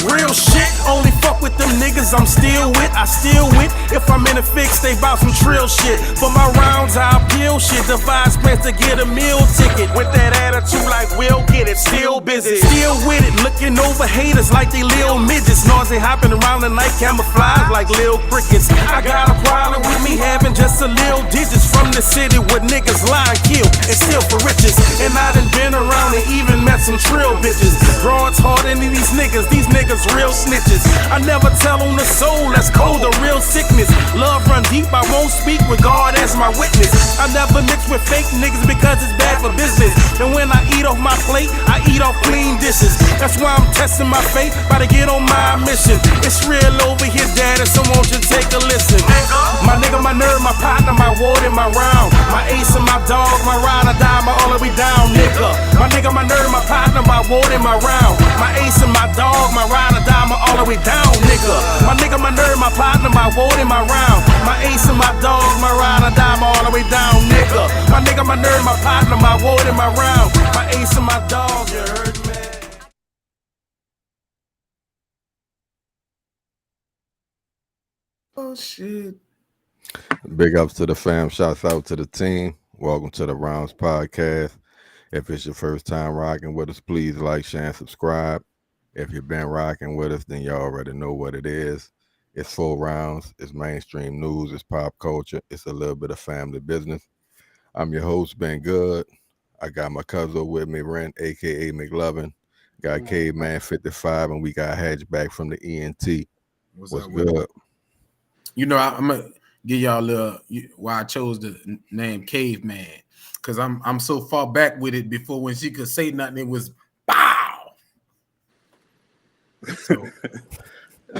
Real shit, only fuck with them niggas I'm still with. I still with. If I'm in a fix, they bout some trill shit. For my rounds, I'll peel shit. Devise plans to get a meal ticket. With that attitude like we'll get it. Still busy, still with it. Looking over haters like they little midgets. Nausea hopping around the night, camouflage like little crickets. I got a problem with me having just a little digits. From the city where niggas lie and kill and steal for riches. And I done been around and even met some trill bitches. Broads harder than these niggas real snitches. I never tell on the soul, that's cold, a real sickness. Love run deep, I won't speak with God as my witness. I never mix with fake niggas because it's bad for business. And when I eat off my plate, I eat off clean dishes. That's why I'm testing my fate, about to get on my mission. It's real over here, daddy, so won't you take a listen. My nigga, my nerve, my partner, my ward, and my round. My ace and my dog, my ride or die, my all the way down, nigga. My nigga, my nerve, my partner, my ward, and my round. My ace and my dog, my ride or die, my all the way down, nigga. My nigga, my nerve, my partner, my ward, and my round. My ace and my dog, my ride or die, my all the way down, nigga. My nigga, my nerve, my partner, my ward, and my round. My ace and my dog, you heard me? Oh shit. Big ups to the fam. Shouts out to the team. Welcome to the Rounds Podcast. If it's your first time rocking with us, please like, share, and subscribe. If you've been rocking with us, then you already know what it is. It's full rounds. It's mainstream news. It's pop culture. It's a little bit of family business. I'm your host, Ben Good. I got my cousin with me, Ren, a.k.a. McLovin. Got Caveman 55, and we got Hatchback from the ENT. What's good? You know, I'm going to give y'all a little why I chose the name Caveman. Because I'm so far back with it before when she could say nothing, it was bow. So.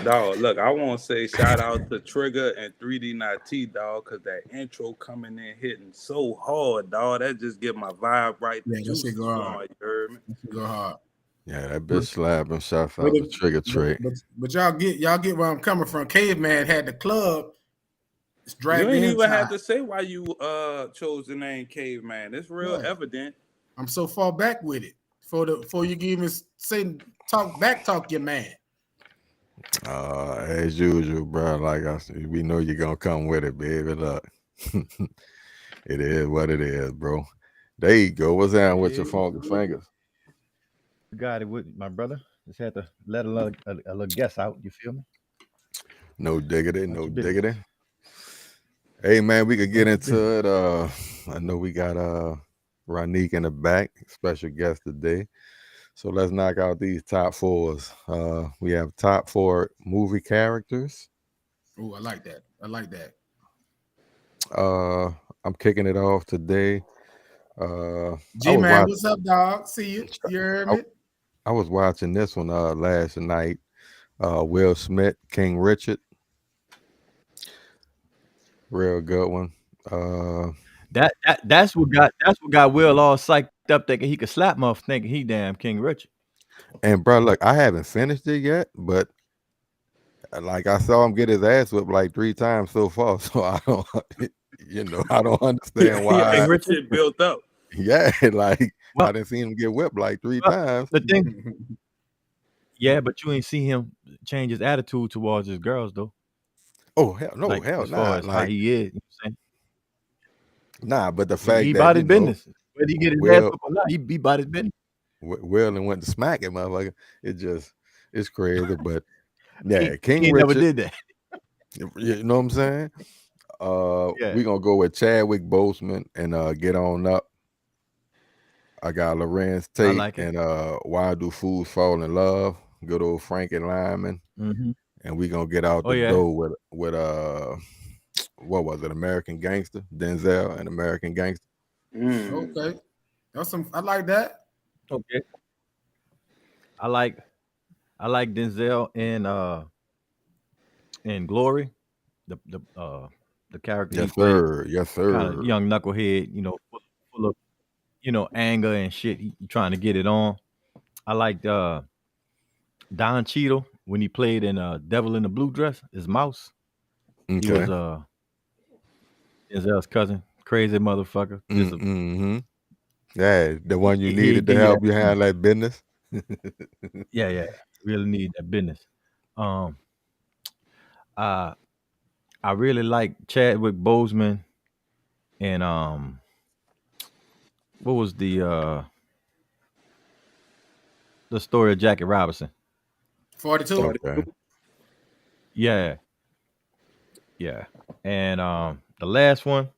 Dog, look, I want to say shout out to Trigger and 3D Not T, dog, because that intro coming in hitting so hard, dog. That just get my vibe right. Yeah, that shit go hard. You heard me? That shit go hard. Yeah, that bitch slapping. Shout out to Trigger Trey. But y'all get where I'm coming from. Caveman had the club. You ain't even have to say why you chose the name Caveman. It's real evident. I'm so far back with it. Before you can even say talk your man. As usual, bro. Like I said, we know you're gonna come with it, baby. Look, it is what it is, bro. There you go. What's that with your funky fingers? Got it with my brother. Just had to let a little guess out. You feel me? No diggity, no diggity. Hey man, we could get into it. I know we got Ronique in the back, special guest today. So let's knock out these top fours. We have top 4 movie characters. Oh, I like that. I'm kicking it off today. G-Man, what's up, dog? See you. You heard me? I was watching this one last night. Will Smith, King Richard. Real good one. That's what got Will all psyched up thinking he could slap him off, thinking he damn King Richard. And bro, look, I haven't finished it yet, but like I saw him get his ass whipped like 3 times so far. So I don't, I don't understand why King Richard built up. Yeah, like I didn't see him get whipped like 3 times. The thing, yeah, but you ain't see him change his attitude towards his girls though. Oh hell no, like, hell as nah. far as like, how he is, you know what I'm saying? Nah, but the fact he that about his business. Whether he get his ass up or not, he about his business. Will and went to smack him, motherfucker. It's crazy, but yeah, King he Richard never did that. You know what I'm saying? We're gonna go with Chadwick Boseman and Get On Up. I got Lorenz Tate like and Why Do Fools Fall in Love? Good old Frankie Lyman. Mm-hmm. And we're gonna get out the door with what was it? American Gangster, Denzel and American Gangster. Okay, that's some. I like that. Okay, I like Denzel in Glory, the character. Yes, sir. Yes, sir. Kind of young knucklehead, full of anger and shit. He trying to get it on. I liked Don Cheadle when he played in Devil in the Blue Dress, his mouse. Okay. He was Denzel's cousin, crazy motherfucker. Yeah, the one you He'll needed to give you help that you business. handle that business. Yeah. Really need that business. Um, I I really like Chadwick Boseman and what was the story of Jackie Robinson? 42. Okay. Yeah, and the last one,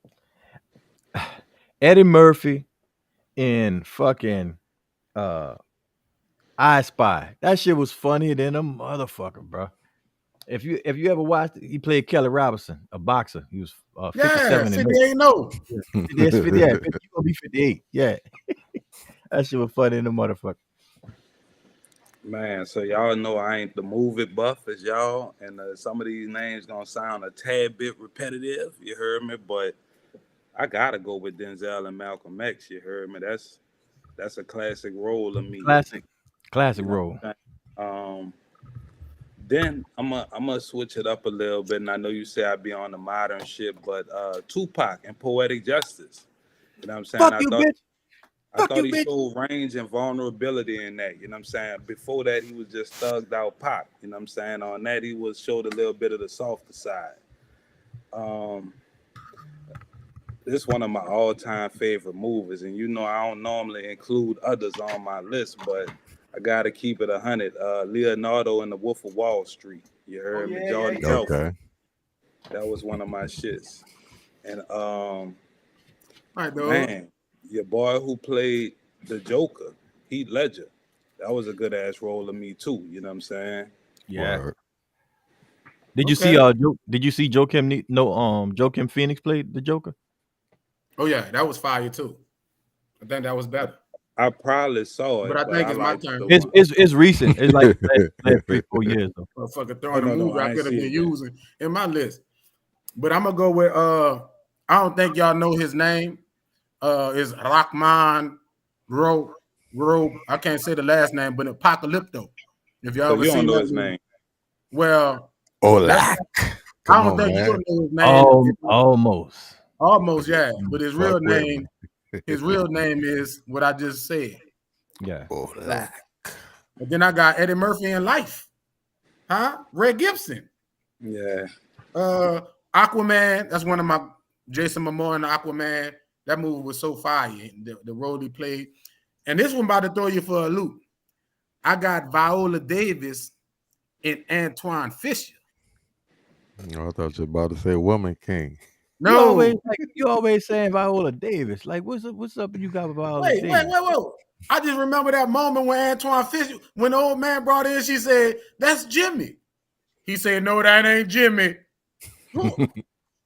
Eddie Murphy in fucking uh I Spy. That shit was funnier than a motherfucker, bro. If you ever watched it, he played Kelly Robinson, a boxer. He was Yeah, 57 and 58 no. That's 50. Yeah, 50, you gonna be 58. Yeah, that shit was funny in the motherfucker. Man, so y'all know I ain't the movie buff as y'all, and some of these names gonna sound a tad bit repetitive. You heard me, but I gotta go with Denzel and Malcolm X. You heard me. That's a classic role of me. Classic You know role. what I'm saying? Then I'm gonna switch it up a little bit, and I know you say I'd be on the modern shit, but Tupac and Poetic Justice. You know what I'm saying? Fuck you, bitch. I Fuck thought you, he bitch. showed range and vulnerability in that. You know what I'm saying? Before that, he was just thugged out pop. You know what I'm saying? On that, he was showed a little bit of the softer side. Um, this one of my all-time favorite movies, and you know I don't normally include others on my list, but I gotta keep it 100. Leonardo and the Wolf of Wall Street. You Oh heard me, yeah. Jordan Belfort. Okay. That was one of my shits. And All right, dog. man, your boy who played the Joker, Heath Ledger, that was a good ass role of me too. You know what I'm saying? Yeah. Word. Did you see Okay. Did you see Joaquin Phoenix played the Joker? Oh yeah, that was fire too. I think that was better. I probably saw But it, I but think I it's my liked turn. the It's one. it's it's recent. It's like last 3-4 years though. Motherfucker Oh throwing a no, movie I I ain't could have see been it then. using in my list. But I'm gonna go with I don't think y'all know his name. Is Rahman Ro I can't say the last name, but Apocalypto. If y'all So ever you don't seen know that his movie. name. Well, that's Olak. I Come don't on, think you'll man. know his name. Almost. Almost, yeah. But Fuck with me. his real name is what I just said. Yeah. So, Olak. and then I got Eddie Murphy in Life. Huh? Red Gibson. Yeah. Aquaman. That's one of my Jason Momoa in Aquaman. That movie was so fire. The role he played. And this one about to throw you for a loop. I got Viola Davis and Antoine Fisher. I thought you were about to say Woman King. No, You always saying Viola Davis. Like what's up you got with Viola Davis? wait. I just remember that moment when Antoine Fisher, when the old man brought in, she said, "That's Jimmy." He said, "No, that ain't Jimmy.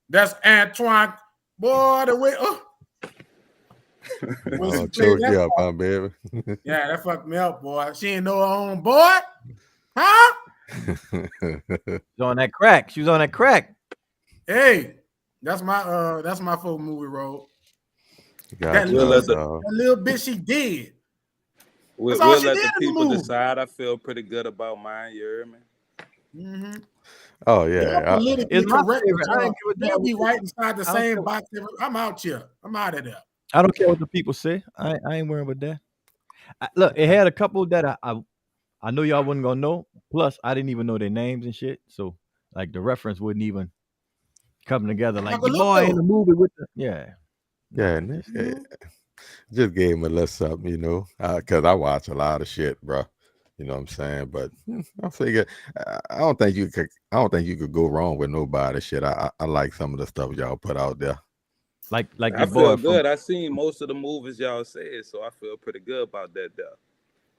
That's Antoine." Boy, the way when she Oh, played choke that you up, part, huh, baby? yeah, that fucked me up, boy. She ain't know her own boy, huh? She's on that crack. She was on that crack. Hey, that's my folk movie role. That Got We'll little y'all, let the dog. bit she did. That's all we'll she let did the in the people movie. decide. I feel pretty good about mine. You heard me? Mm-hmm. Oh Y'all yeah. politically It's my correct, but favorite. I ain't give a y'all damn be what right inside the I don't same care. box. I'm out here. I'm out of there. I don't care what the people say. I ain't worrying about that. Look, it had a couple that I know y'all wasn't gonna know. Plus, I didn't even know their names and shit. So like the reference wouldn't even come together. Like your boy in Apocalypto. the movie with the Yeah, Nah, and just just gave him a little something, because I watch a lot of shit, bro. You know what I'm saying? But I figure I don't think you could. I don't think you could go wrong with nobody. Shit, I like some of the stuff y'all put out there. like I your feel boy from good. I seen most of the movies y'all said, so I feel pretty good about that though.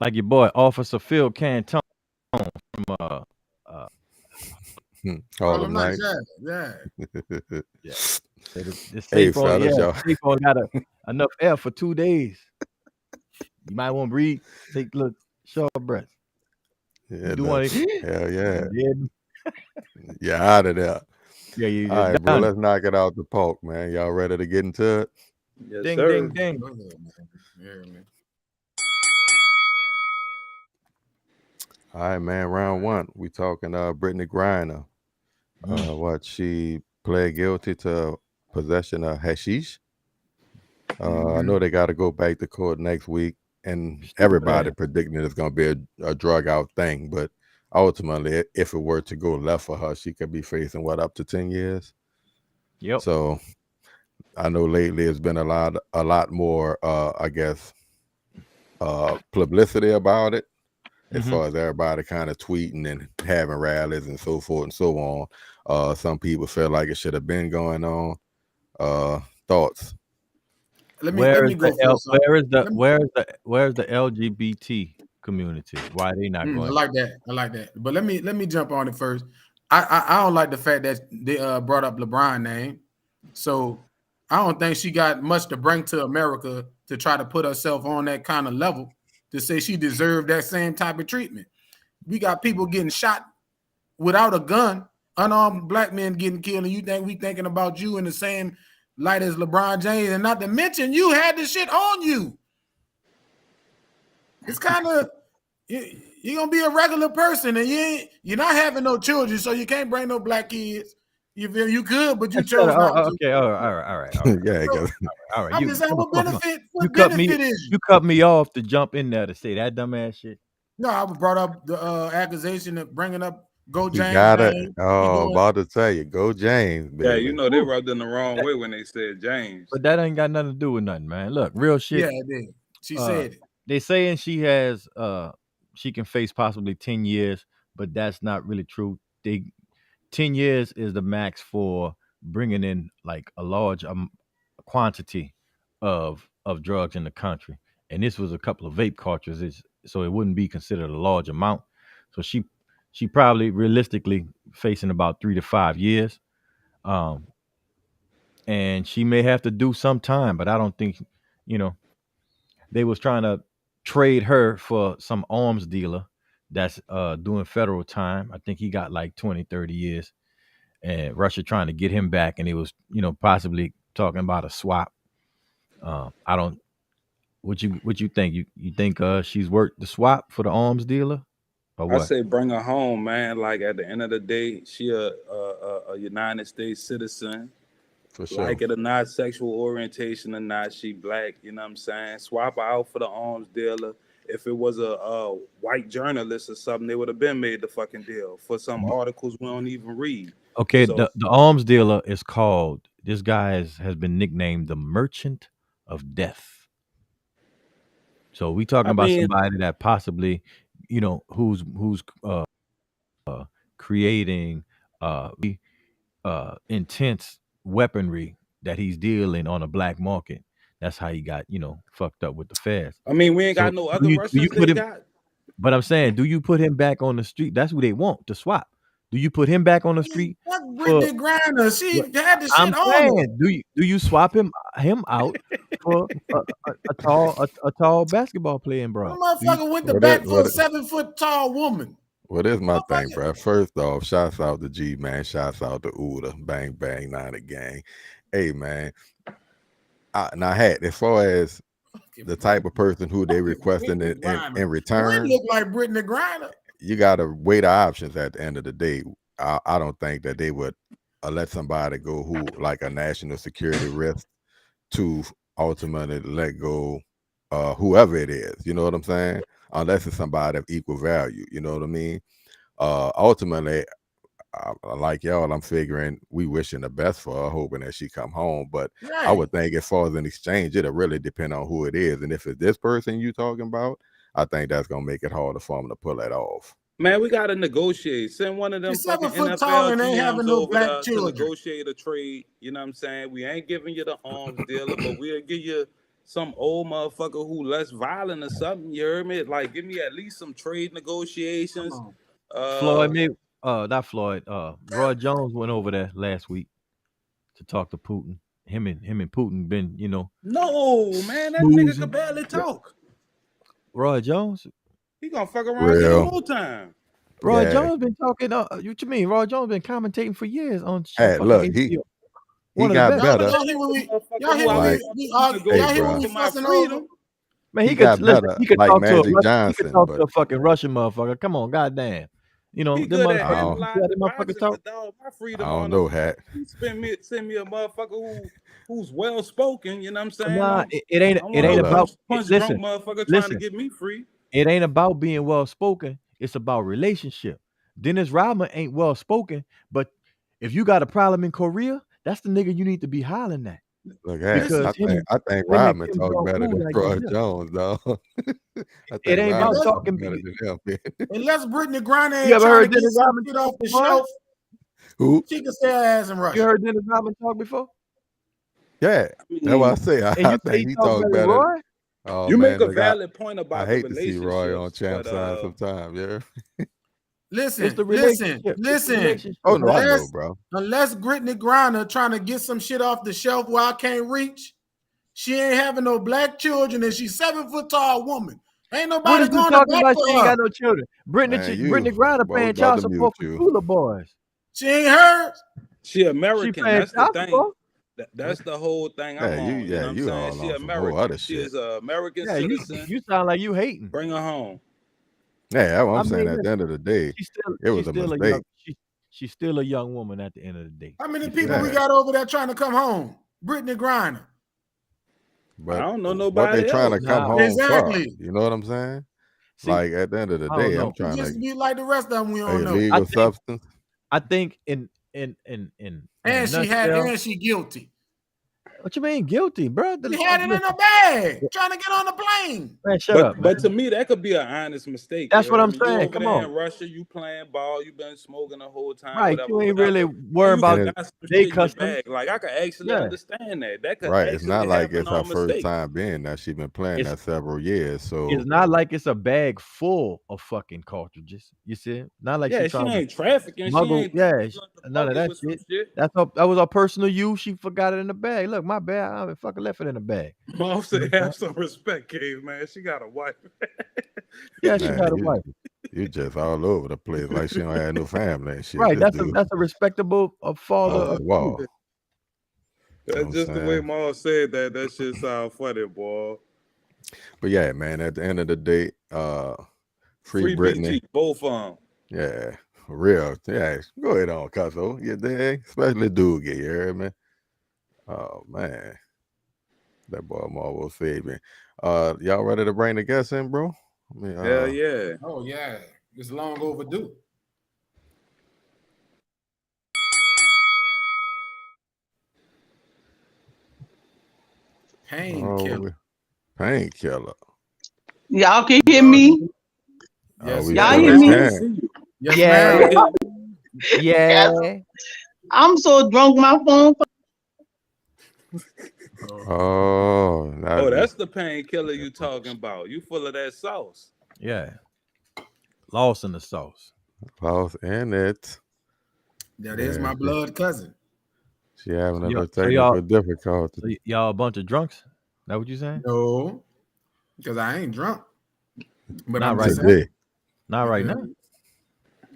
like your boy Officer Phil Canton from uh Harlem Harlem Nights. Nights. Yeah. yeah. The Hey, safe on fellas, y'all. safe on got enough air for 2 days. You might want to breathe, take a little short breath. You Yeah, do want to hell yeah, yeah, you're out of there. All you're right, bro. down. Let's knock it out the park, man. Y'all ready to get into it? Yes, Ding sir. ding ding. Go ahead, man. Yeah, man. All right, man. Round one. We talking Brittany Griner. What she pled guilty to possession of hashish. I know they got to go back to court next week, and Stupid everybody ass. predicting it's going to be a drug out thing. But ultimately, if it were to go left for her, she could be facing up to 10 years. Yep. So I know lately it's been a lot more, I guess, publicity about it, as far as everybody kind of tweeting and having rallies and so forth and so on. Some people feel like it should have been going on. Thoughts? Let me go first. Where's the LGBT community? Why are they not I going? like that. I like that. But let me jump on it first. I don't like the fact that they brought up LeBron name. So I don't think she got much to bring to America to try to put herself on that kind of level to say she deserved that same type of treatment. We got people getting shot without a gun, unarmed black men getting killed, and you think we thinking about you in the same light as LeBron James, and not to mention you had the shit on you. It's kind of you're gonna be a regular person, and you're not having no children, so you can't bring no black kids. You feel you could, but you chose not to. Okay, all right. Yeah, So, All right. I'm just saying, what benefit? You What cut me. benefit is You cut me off to jump in there to say that dumbass shit. No, I brought up the accusation of bringing up Go you James got it. name. Oh, about to tell you, go James, baby. Yeah, you know they rubbed in the wrong way when they said James. But that ain't got nothing to do with nothing, man. Look, real shit. Yeah, it did. She said it. They saying she has she can face possibly 10 years, but that's not really true. 10 years is the max for bringing in like a large quantity of drugs in the country, and this was a couple of vape cartridges, so it wouldn't be considered a large amount. So she probably realistically facing about 3 to 5 years, and she may have to do some time, but I don't think they was trying to trade her for some arms dealer that's doing federal time. I think he got like 20, 30 years. And Russia trying to get him back, and it was, possibly talking about a swap. I don't. What you think? You think she's worth the swap for the arms dealer, or I what? say bring her home, man. Like at the end of the day, she a United States citizen. For sure. Like it or not, sexual orientation or not, she black. You know what I'm saying? Swap her out for the arms dealer. If it was a white journalist or something, they would have been made the fucking deal for some articles we don't even read. Okay, So the arms dealer is called. This guy has been nicknamed the Merchant of Death. So we talking I about mean, somebody that possibly, who's creating intense weaponry that he's dealing on a black market. That's how he got, fucked up with the feds. I mean, we ain't So got no do other you Russians put they him? got. But I'm saying, do you put him back on the street? That's who they want to swap. Do you put him back on the street? Fuck For, Brittany Griner. She had the I'm shit on her. saying, do you swap him out for a tall basketball playing bro? The motherfucker went to What bat it- for a what it- 7-foot tall woman. What is my thing, Motherfucker. bro? First off, shouts out to G man, shouts out to Uda, bang bang, not a gang. Hey man, now hat as far as the type of person who they requesting in Griner. return, Look like Brittany Griner. you got to weigh the options at the end of the day. I don't think that they would let somebody go who like a national security risk to ultimately let go whoever it is. You know what I'm saying? Unless it's somebody of equal value. You know what I mean? Ultimately, like y'all, I'm figuring we wishing the best for her, hoping that she come home. But Right. I would think as far as an exchange, it'll really depend on who it is. And if it's this person you talking about, I think that's gonna make it harder for them to pull that off. Man, we gotta negotiate. Send one of them You're fucking 7 foot tall NFL and ain't having GMs no over black there to children. negotiate a trade. You know what I'm saying? We ain't giving you the arms dealer, but we'll give you some old motherfucker who less violent or something. You heard me? Like, give me at least some trade negotiations. Not Floyd. Roy Jones went over there last week to talk to Putin. Him and Putin been, No, man, that nigga smoozing. could barely talk. Roy Jones. He gonna fuck around and get Real. a full time. Roy Yeah. Jones been talking. What you mean? Roy Jones been commentating for years on Hey, fucking look, HBO. he One of the got best. better. Y'all hear what we Like, y'all hear what we for my fussing over? freedom. Man, he got listen, better, he could like talk to a Magic Russian, he Johnson, could talk to but a fucking Russian motherfucker. Come on, goddamn. He them good at motherfuckers. Oh. See how analyzing them motherfuckers boxing, talk? but dog, my I freedom don't on know, him. hat. He send me a motherfucker who's well spoken. You know what I'm saying? Nah, it ain't Hold about. punch Listen, drunk motherfucker trying to listen. get me free. It ain't about being well spoken. It's about relationship. Dennis Rodman ain't well spoken, but if you got a problem in Korea, that's the nigga you need to be hollering at. Look at Because I think him and Rodman Kim talk better Jong-un than got Troy good. Jones, though. I It think ain't about Rodman talk talking better big. than him. Unless Brittany Griner You ain't ever trying to heard get Dennis some Rodman shit talk off the before? shelf, Who? she can stay her ass in You Russia. heard Dennis Rodman talk before? Yeah, that's why I say And I you say think he he talk talk better than better. Roy? Oh You man, make a look, valid point I about the hate to see Roy on relationships, champ but side sometimes. Yeah. It's Listen, the listen, relationship. It's the listen. relationship. Oh no, I know, Unless, bro. unless Brittany Griner trying to get some shit off the shelf where I can't reach, she ain't having no black children, and she's 7 foot tall woman. Ain't What nobody is you going to talking bat about? for She ain't her. got no children. Brittany Man, Griner boy, we paying about child to support mute for you. Cooler Boys. She ain't hers. she She American. paying That's the child thing. support. That's the whole thing Yeah, I'm on. You know what I'm you saying? all She on some whole American. other She shit. is an American Yeah, citizen. you sound like you hating. Bring her home. Yeah, that's what I I'm saying. mean, At the end of the day, it was she's a still a mistake. young she's still a young woman at the end of the day. How many You feel people me? we Yeah. got over there trying to come home? Brittany Griner. I But don't know what they nobody trying to else. come Nah. home Exactly. for? You know what I'm saying? See, Like at the end of the I don't day, I'm know. trying Just to be like the rest of them we don't know. illegal substance. I think in a And nutshell. she guilty. What you mean guilty, bro? She had it in her bag, trying to get on the plane. Man, shut up, man. But to me, that could be an honest mistake. That's you what heard I'm me? You saying. over Come there on. in Russia, you playing ball, you been smoking the whole time, Right. whatever, You ain't whatever. really And worried you about forgot some they shit in your custom. bag. Like I could actually Yeah. understand that. That could Right. It's not actually like happen it's her on first mistake. time being that she's been playing It's- that several years. So It's not like it's a bag full of fucking cartridges. You see? Not like Yeah, she she trying to ain't trafficking. She smuggle. ain't Yeah, trying to none of bucket that with some shit. that was her personal use. She forgot it in the bag. Look, my bag. I fucking left it in the bag. Mom said, "Have some respect, Cave, man. She got a wife." Yeah, she man, got a wife. you just all over the place like she don't have no family and shit. Right. This That's a respectable father. off the wall. That's just the way Mom said that. That shit sound funny, boy. But yeah, man, at the end of the day, free Britney. BG, both of them. Yeah, for real. Yeah, go ahead on, Cuzzo. You dig? Especially dude get you heard me. Oh man. That boy Marvel saved me. Y'all ready to bring the guests in, bro? I mean, Hell yeah. Oh yeah, it's long overdue. Painkiller. Painkiller. Y'all can hear me? Yes, we Y'all sure hear me? can. Yes, Yeah. ma'am. Yeah. I'm so drunk, my phone. Oh, Oh, that's the painkiller you talking about. You full of that sauce. Yeah. Lost in the sauce. Lost in it. That is my blood cousin. She having a little So technical difficulty. So y'all a bunch of drunks? That what you saying? No, because I ain't drunk. But Not I'm right just now. saying. Not right now.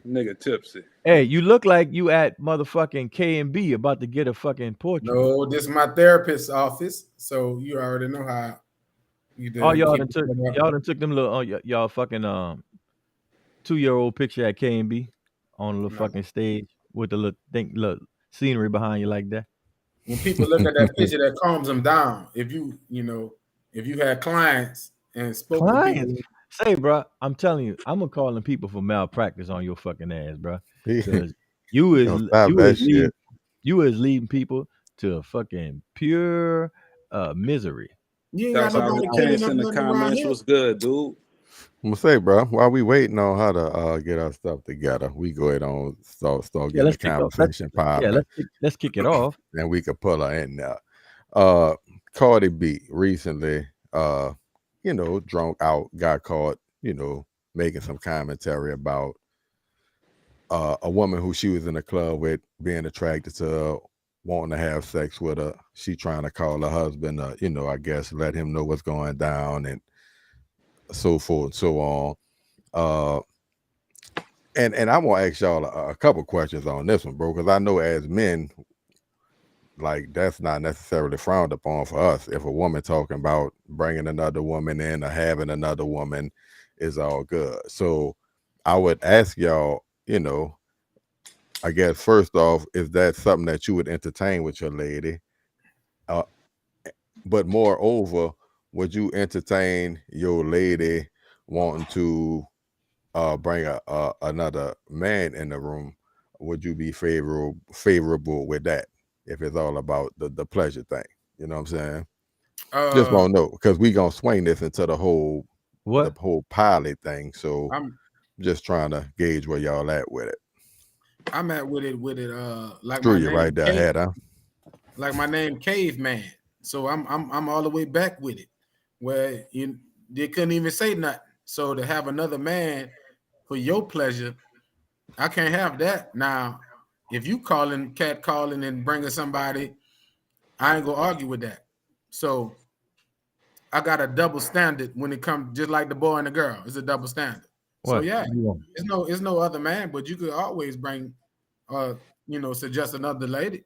Nigga tipsy. Hey, you look like you at motherfucking K&B about to get a fucking portrait. No, this is my therapist's office, so you already know how you do. Oh, y'all done took them little y'all fucking 2-year-old picture at K&B on a little fucking stage with the little scenery behind you like that. When people look at that picture, that calms them down. If you had clients and spoke to people. Say, bro, I'm telling you, I'm gonna call them people for malpractice on your fucking ass, bro. Because you is leading people to a fucking pure misery. You ain't got nobody cleaning up in the nothing around comments here. was good, dude. I'm gonna say, bro, while we waiting on her to get our stuff together, we go ahead on start getting the conversation popping. Let's kick it off. And we could pull her in there. Cardi B recently, drunk out, got caught, making some commentary about a woman who she was in a club with being attracted to, wanting to have sex with her. She trying to call her husband, I guess, let him know what's going down and so forth and so on. And I want to ask y'all a couple questions on this one, bro, because I know as men, like that's not necessarily frowned upon for us. If a woman talking about bringing another woman in or having another woman is all good. So I would ask y'all, I guess first off, is that something that you would entertain with your lady? But moreover, would you entertain your lady wanting to bring another man in the room? Would you be favorable with that if it's all about the pleasure thing? You know what I'm saying? Just want to know, because we gonna swing this into the whole pilot thing. So I'm just trying to gauge where y'all at with it. I'm at with it like Drew my you name right there, head, huh? like my name Caveman. So I'm all the way back with it, where they couldn't even say nothing. So to have another man for your pleasure, I can't have that. Now, if you calling and bringing somebody, I ain't gonna argue with that. So I got a double standard when it comes, just like the boy and the girl. It's a double standard. So yeah, it's no other man, but you could always bring, suggest another lady.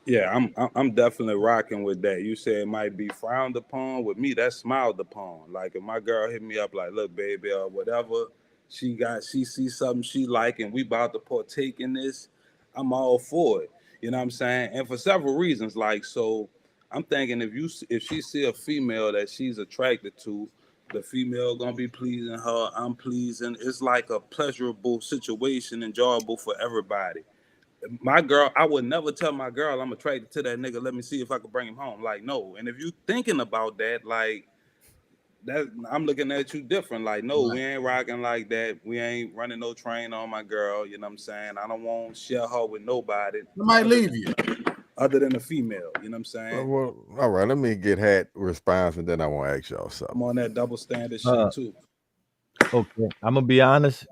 Yeah, I'm definitely rocking with that. You say it might be frowned upon. With me, that's smiled upon. Like if my girl hit me up like, look, baby, or whatever, she sees something she like and we about to partake in this, I'm all for it. You know what I'm saying? And for several reasons. Like, so I'm thinking if she see a female that she's attracted to, the female gonna be pleasing her, I'm pleasing. It's like a pleasurable situation, enjoyable for everybody. My girl, I would never tell my girl I'm attracted to that nigga. Let me see if I could bring him home. Like, no. And if you thinking about that, like that, I'm looking at you different. Like, no, we ain't rocking like that. We ain't running no train on my girl. You know what I'm saying? I don't want to share her with nobody. I might leave you. Other than a female. You know what I'm saying? Well, all right. Let me get hat response, and then I want to ask y'all something. I'm on that double standard shit too. Okay, I'm gonna be honest.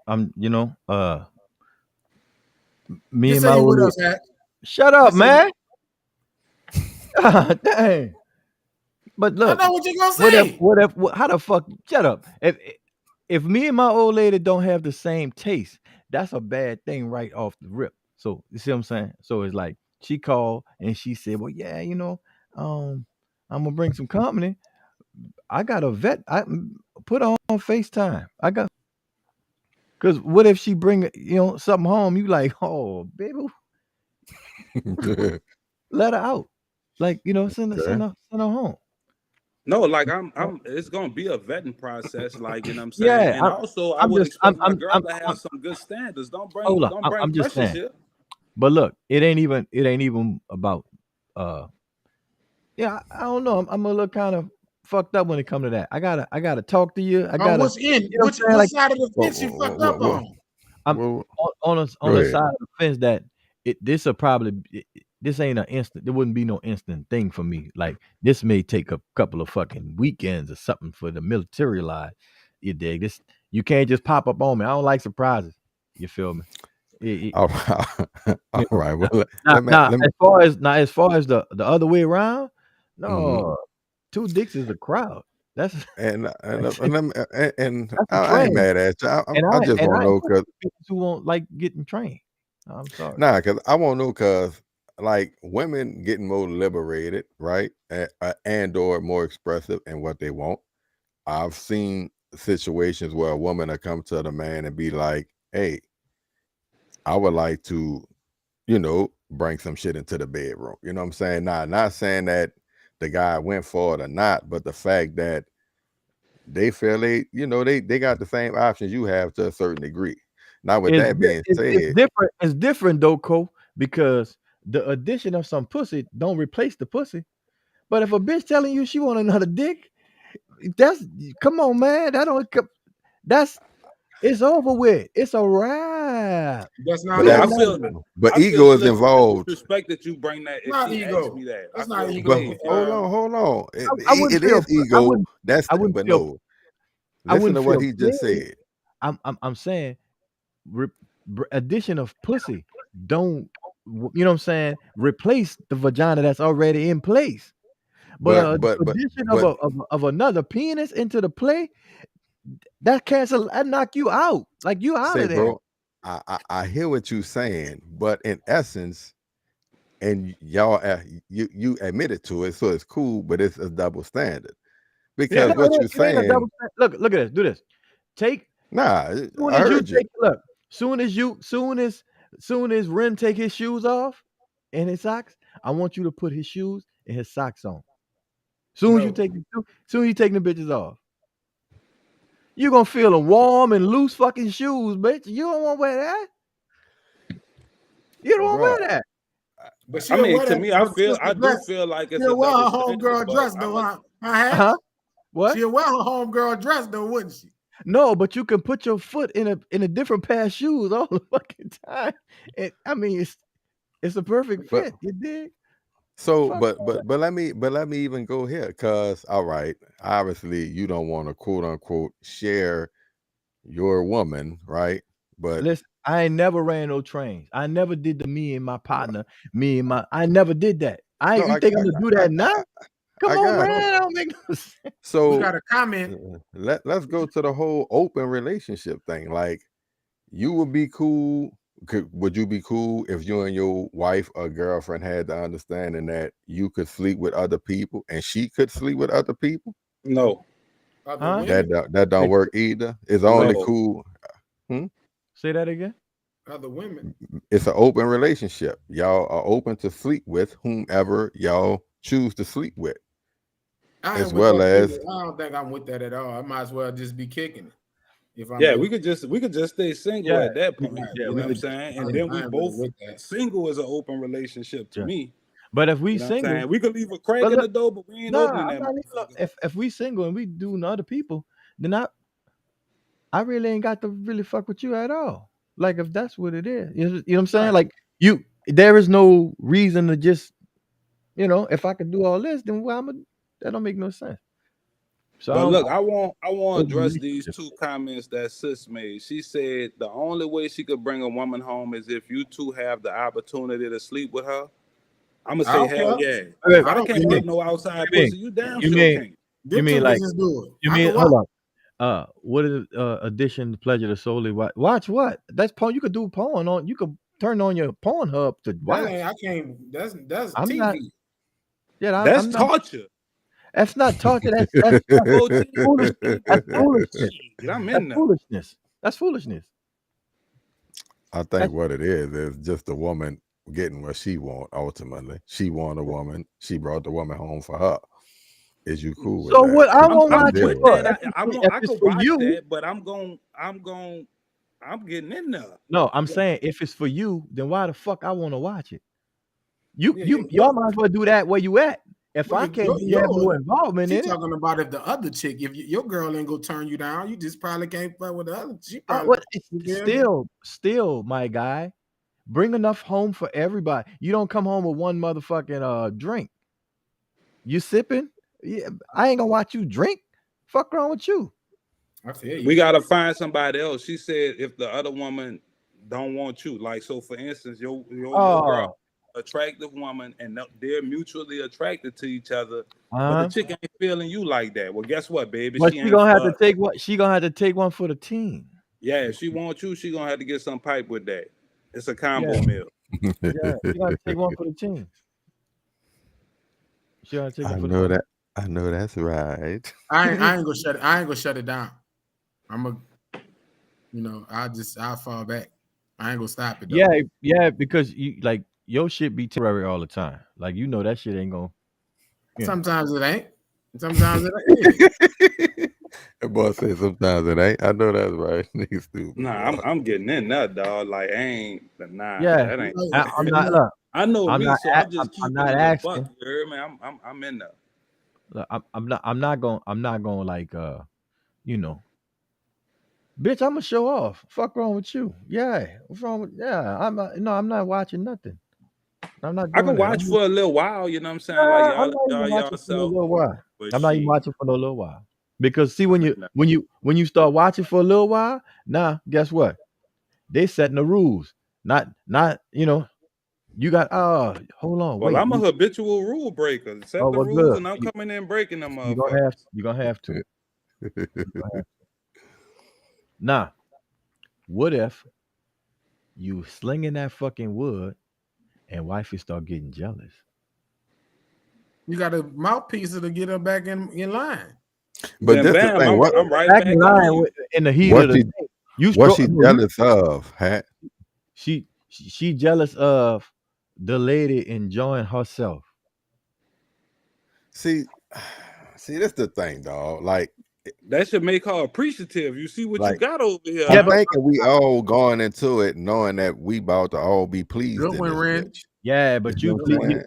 Me Just and say my you old with lady. us, Hat. Shut up, Just say man. God dang. But I look, know what you're gonna say. how the fuck? Shut up. If me and my old lady don't have the same taste, that's a bad thing right off the rip. So you see what I'm saying? So it's like she called and she said, "Well, yeah, I'm gonna bring some company. I got a vet. I put her on FaceTime. Cause what if she bring something home? You like, oh baby, let her out. Like send her home. No, like I'm it's gonna be a vetting process, like you know what I'm saying. Yeah, And also I I'm would just expect my girl to have some good standards. hold on. Don't bring I'm just pressures saying. here. But look, it ain't even about yeah, I don't know. I'm a little kind of fucked up when it comes to that. I gotta talk to you. I On gotta what's in? you know what Which I'm saying? Like side of the fence you fucked up on? I'm Go on the ahead. side of the fence that this will probably this ain't an instant. There wouldn't be no instant thing for me. Like this may take a couple of fucking weekends or something for the military life. You dig? This you can't just pop up on me. I don't like surprises. You feel me? All right. All right. Well, let me. Now, as far as the other way around, no, two dicks is a crowd. That's And that's let me, and a I ain't train. mad at you. And I just want to know because who won't like getting trained. I'm sorry. because I want to know because like women getting more liberated, right, and or more expressive in what they want. I've seen situations where a woman will come to the man and be like, "Hey, I would like to, bring some shit into the bedroom." You know what I'm saying? Not saying that the guy went for it or not, but the fact that they feel they got the same options you have to a certain degree. Now, with that being It's said, different. It's different though, Cole, because the addition of some pussy don't replace the pussy. But if a bitch telling you she want another dick, that's come on, man. That's it's over with. It's a wrap. That's not but Yeah, ego. ego a is little bit of involved. disrespect that you bring that. If Not she asked ego. me that, I That's not feel But ego. okay. hold on. I wouldn't It feel. is ego. That's I wouldn't but feel. no. I Listen wouldn't to what feel he just played. said. I'm saying addition of pussy don't you know what I'm saying replace the vagina that's already in place. But But addition of another penis into the play that knock you out. Like you out say, of there. bro, I hear what you're saying, but in essence, and y'all you admitted to it, so it's cool, but it's a double standard because No, what you're it ain't a double saying. standard. Look at this. Do this. Take Nah, soon I as you heard you. take look. Soon as Ren take his shoes off and his socks, I want you to put his shoes and his socks on. Soon as you No. taking the bitches off, you gonna feel a warm and loose fucking shoes, bitch. You don't want to wear that. You don't want to Bruh, wear that. But I she'll mean, wear to that. me, But sister I do dress. feel like it's a She'll wear double her standard. homegirl But dress I'm though, a, huh? Huh? Huh? What? She'll wear her homegirl dress though, wouldn't she? No, but you can put your foot in a different pair of shoes all the fucking time. I mean, it's a perfect but fit. You dig? so, Fuck. but let me even go here, because all right, obviously you don't want to quote unquote share your woman, right? But Listen, I ain't never ran no trains. I never did the me and my partner, I never did that. no, You think I'm gonna do that now? Come I on, got man. you. That don't make no sense. We So got a comment. let's go to the whole open relationship thing. Like, you would be cool. Would you be cool if you and your wife or girlfriend had the understanding that you could sleep with other people and she could sleep with other people? no, Other Huh? women. That don't work either. It's only no. cool. Say that again. Other women. It's an open relationship. Y'all are open to sleep with whomever y'all choose to sleep with, I as ain't with well that as either. I don't think I'm with that at all. I might as well just be kicking it. If I'm Yeah, doing we could just stay single Yeah, at that it. point. Right, yeah, You we know what I'm could. saying? I And ain't then we really both with that. single is an open relationship to Yeah. me. But if we You know what I'm single, saying? We could leave a crack but in look, the door, but we ain't nah, opening I'm that not even. motherfucker. If we single and we doing other people, then I really ain't got to really fuck with you at all. Like, if that's what it is, you know what I'm saying? Right. Like, there is no reason to just, if I could do all this, then that don't make no sense. So But I look, don't. I want to Open address these relationship. two comments that sis made. She said the only way she could bring a woman home is if you two have the opportunity to sleep with her. I'm gonna I say don't hell care. yeah. Okay, If I I don't can't you care. mean get no outside you mean pussy, you damn you sure mean can't. you Them mean two like bitches do it. you I mean can watch. hold up. What is addition to pleasure to solely watch what? That's porn. You could do porn on. You could turn on your porn hub to That watch. ain't. I can't. That's I'm not. TV. Yeah, That's I'm not. torture. That's not torture. That's OT, foolishness. That's foolishness. shit, I'm That's in there. foolishness. That's foolishness. I think That's what it is just the woman getting what she want. Ultimately, she want a woman. She brought the woman home for her. Is you cool with so that? what I'm gonna I'm watch I'm it dealing with with for. it. that. If I it's could for watch you, that, but I'm getting in there. no, I'm saying if it's for you, then why the fuck I want to watch it? Yeah, Y'all might as well do that where you at. If I can't have no yours. involvement She in it, talking about if the other chick, if your girl ain't gonna turn you down, you just probably can't fuck with the other. She probably. what? You feel me? Still, my guy, bring enough home for everybody. You don't come home with one motherfucking drink. You sipping? Yeah, I ain't gonna watch you drink. Fuck wrong with you? I feel We you. gotta find somebody else. She said if the other woman don't want you, like so for instance, your girl, Oh, attractive woman, and they're mutually attracted to each other, but the uh-huh. chick ain't feeling you like that. Well, guess what, baby? But She she ain't gonna have for to us. take what? She gonna have to take one for the team. Yeah, if she wants you, she gonna have to get some pipe with that. It's a Yeah, combo meal. yeah. She gonna take one for the team. She gonna take I one for the know team. that. I know that's right. I ain't gonna shut it. I ain't gonna shut it down. I'm a. I'll fall back. I ain't gonna stop it though. Yeah, because your shit be temporary all the time. Like that shit ain't gonna. Sometimes it ain't. Sometimes it ain't. That boy said sometimes it ain't. I know that's right. Nigga stupid, Nah, boy. I'm getting in that dog. Like nah, Yeah, that ain't. I'm not. Look, I know I'm me, not. so I'm just I'm keeping not it a buck. asking. You heard me? I'm in there. Look, I'm not. I'm not going. I'm not going like you know, bitch. I'm gonna show off. Fuck wrong with you? Yeah. What's wrong with? Yeah. I'm not. No, I'm not watching nothing. I'm not I doing can that. watch for a little while. You know what I'm saying? Like Nah, I'm not even watching for no yourself. little while. But I'm not even she, watching for no little while. Because see, I'm in there. when you start watching for a little while, guess what? They setting the rules. Not you got hold on, Well, wait. I'm a habitual rule breaker. Set the Well rules, good. and I'm coming in breaking them You're gonna have motherfuckers. you're gonna have to. Now, what if you slinging that fucking wood and wifey start getting jealous? You got a mouthpiece to get her back in line. But Then that's the bam, thing. I'm right Back in back on line you. in the heat What of the she day. You what she no, jealous of, Hat? she jealous of the lady enjoying herself. See, that's the thing, dog. Like, That should make her appreciative. You see what you Like, got over here. I'm Yeah, but thinking we all going into it knowing that we about to all be pleased Good in one, this Ren. bitch. yeah, but You you, know what I'm saying?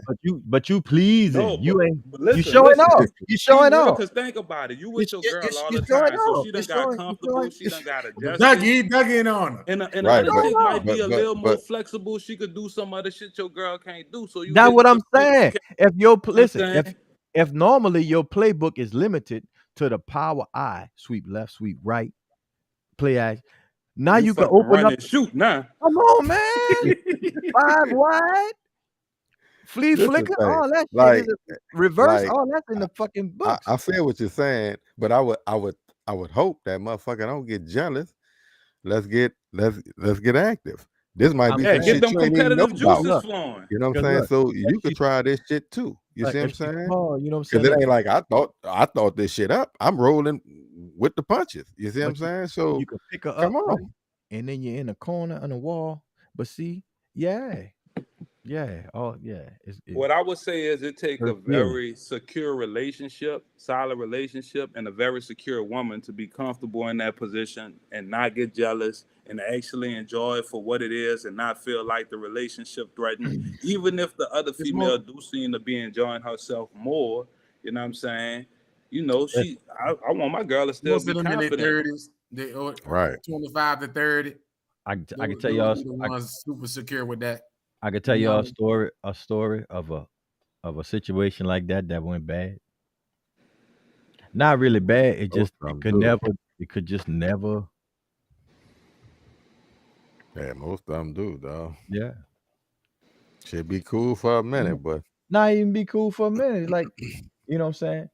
but you pleasing. No, You ain't. but You listen, showing listen. off. You showing Real, off. because think about it. You You, with your girl all you the showing time, so off. she You done got showing. You comfortable. showing. She done got But adjusted. he dug in on her. And the Right, other but chick might be but a but little more but flexible. She could do some other shit your girl can't do. So you That's hitting what I'm some shit you saying. can't. If your You know what listen, I'm saying? if normally your playbook is limited to the power I, sweep left, sweep right, play action. Now You you can fucking open run up. and shoot now. Come on, man. 5 wide, flea this the flicker, thing. all that shit is Like a reverse. like All that's in the fucking books. I feel what you're saying, but I would hope that motherfucker don't get jealous. Let's get active. This might I'm be Yeah, some saying, get shit them you ain't even know competitive about. juices look, flowing. You know what I'm cause saying? look, So if you could she, try this shit too. You see what I'm if she saying? call, you know what I'm Because saying. it Look, ain't like I thought this shit up. I'm rolling with the punches. You see what I'm but you saying? So you can pick her come up, right, on. and then you're in the corner on the wall. But see, yeah, oh yeah, it's What I would say is it take her a feeling. very secure relationship, solid relationship, and a very secure woman to be comfortable in that position and not get jealous and actually enjoy it for what it is and not feel like the relationship threatened. Even if the other It's female more, do seem to be enjoying herself more, you know what I'm saying? You know, Listen, I want my girl to still most be of them in their confident. 30s, they or Right. 25 to 30. I can tell Those y'all, be the ones super secure with that. I could tell Them y'all young. a story of a situation like that went bad. Not really bad. Most of them do. It could just never. Yeah, most of them do, dog. Yeah, Should be cool for a minute, but not even be cool for a minute. Like, you know what I'm saying.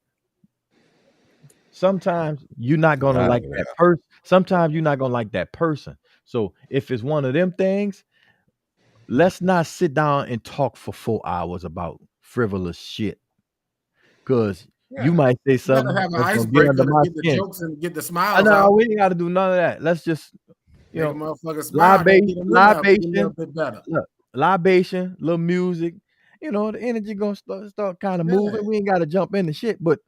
Sometimes you're not gonna not like that person. Sometimes you're not gonna like that person. So if it's one of them things, let's not sit down and talk for 4 hours about frivolous shit. Cause you Yeah. might say You gotta something have an that's gonna get under icebreaker to my get the skin. jokes and get the I smiles know out. we ain't gotta do none of that. Let's just, you Make a know, motherfucker smile. That get them up a little libation, bit better. look, libation, little music. You know, the energy gonna start kind of Yeah. moving. We ain't gotta jump into shit, but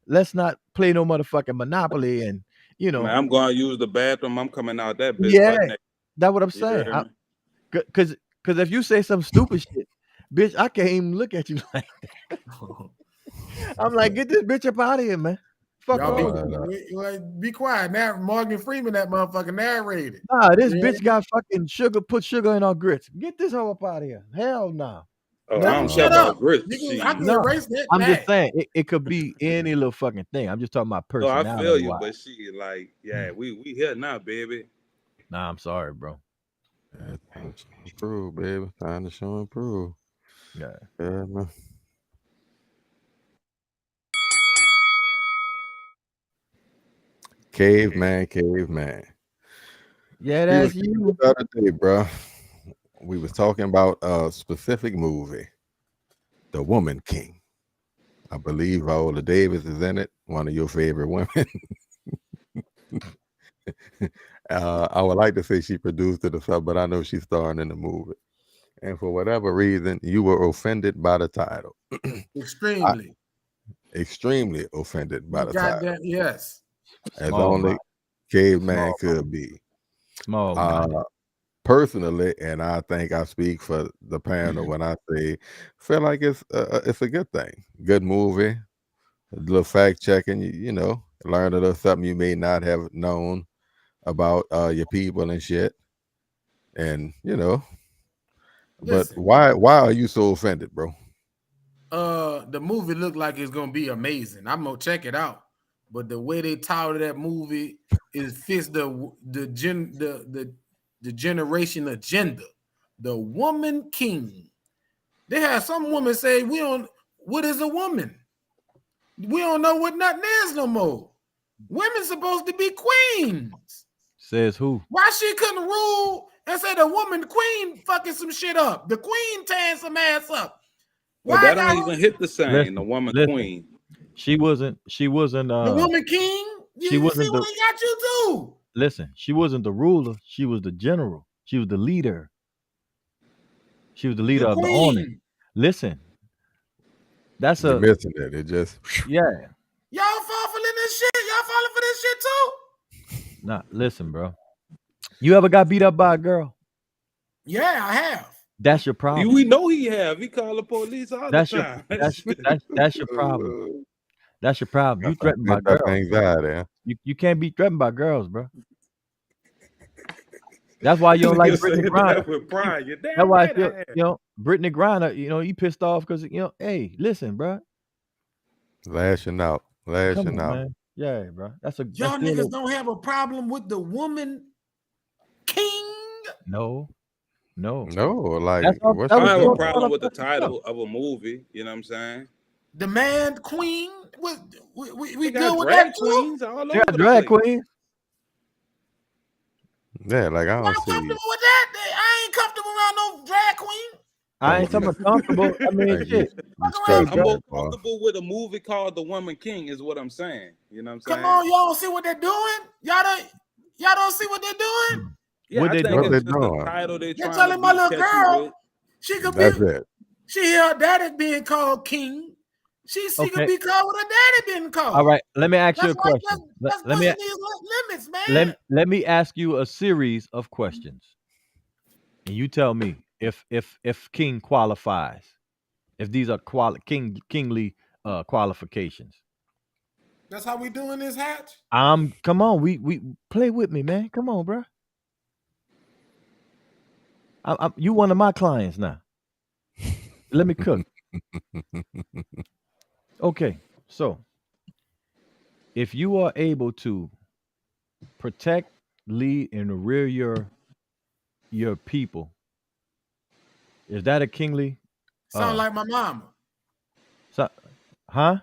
let's not play no motherfucking Monopoly and you Man, know, I'm going to use the bathroom. I'm coming out that bitch yeah, butt naked. that's what I'm You saying. hear me? Cause if you say some stupid shit, bitch, I can't even look at you like I'm like, get this bitch up out of here, man. Fuck Y'all wrong be with you? be quiet. Now Morgan Freeman, that motherfucker narrated. Nah, this Yeah. bitch got fucking sugar, put sugar in our grits. Get this hoe up out of here. Hell no. Oh, Tell I him don't care shut about up. grits. I can No, erase that I'm just back. saying it could be any little fucking thing. I'm just talking about No, I feel personality you, wise. but she like, yeah, we here now, baby. Nah, I'm sorry, bro. yeah, time to show and prove, baby. Time to show and prove. Yeah. Yeah, man. Caveman. Yeah, We was that's you. the other day, bro. We was talking about a specific movie, The Woman King. I believe Viola Davis is in it, one of your favorite women. I would like to say she produced it or something, but I know she's starring in the movie. And for whatever reason, you were offended by the title. Extremely. Extremely offended by the title, Goddamn yes. as Small only mind. caveman Small could be. Small mind. Personally, and I think I speak for the panel when I say, feel like it's a good thing, good movie, a little fact checking. You know, learn a little something you may not have known about your people and shit. And you know, but Listen, why are you so offended, bro? the movie looked like it's gonna be amazing. I'm gonna check it out. But the way they touted that movie fits the generation agenda. The woman king. They had some women say, we don't, what is a woman? We don't know what nothing is no more. Women supposed to be queens. Says who? Why she couldn't rule and say the woman, the queen fucking some shit up? The queen tearing some ass up. But Why that got don't even hit the same. The woman Listen. queen. She wasn't the woman king? she You wasn't see what he got you do? listen, she wasn't the ruler, she was the general. She was the leader. She was the leader The of the army. queen. Listen, That's You're a missing it. It just yeah. Y'all falling this shit. Y'all falling for this shit too. Nah, listen, bro. You ever got beat up by a girl? Yeah, I have. That's your problem. We know he have. He call the police all That's the your time. that's your problem. That's your problem. You threatened by pent up girls. anxiety. Huh? You can't be threatened by girls, bro. That's why you don't like Nigga Brittany said Griner. that with pride. You're That's damn why I right. feel, Brittany Griner, he pissed off because, hey, listen, bro. Lashing out. Come Lashing on, out. man. Yeah, bro. That's Y'all still niggas don't have a problem with the woman king. No. No, like That's all, what's that I was have your a problem with the motherfucking stuff. title of a movie. You know what I'm saying? The man queen. We We good got with drag that too? queens all Yeah, over the drag place. queen. yeah, like I Y'all don't see. comfortable with that? I ain't comfortable around no drag queen. I ain't talking about comfortable. I mean, Like, shit. you Fuck around. stretch I'm more that, boy. comfortable with a movie called The Woman King, is what I'm saying. You know what I'm saying? Come on, y'all don't see what they're doing? Y'all don't see what they're doing? Yeah, What I they think What it's they just a doing? title they're They're trying to telling my be little catchy girl with. she could That's be. it. She hear her daddy being called king. She could Okay. be called with her daddy being called. All right. Let me ask you a That's why question. that's Let me pushing these limits, man. let me ask you a series of questions. And you tell me if King qualifies. If these are kingly qualifications. That's how we doing this, Hatch. Come on, we play with me, man. Come on, bro. You one of my clients now. Let me cook. Okay, so if you are able to protect, lead, and rear your people, is that a kingly? Sound like my mama. Huh?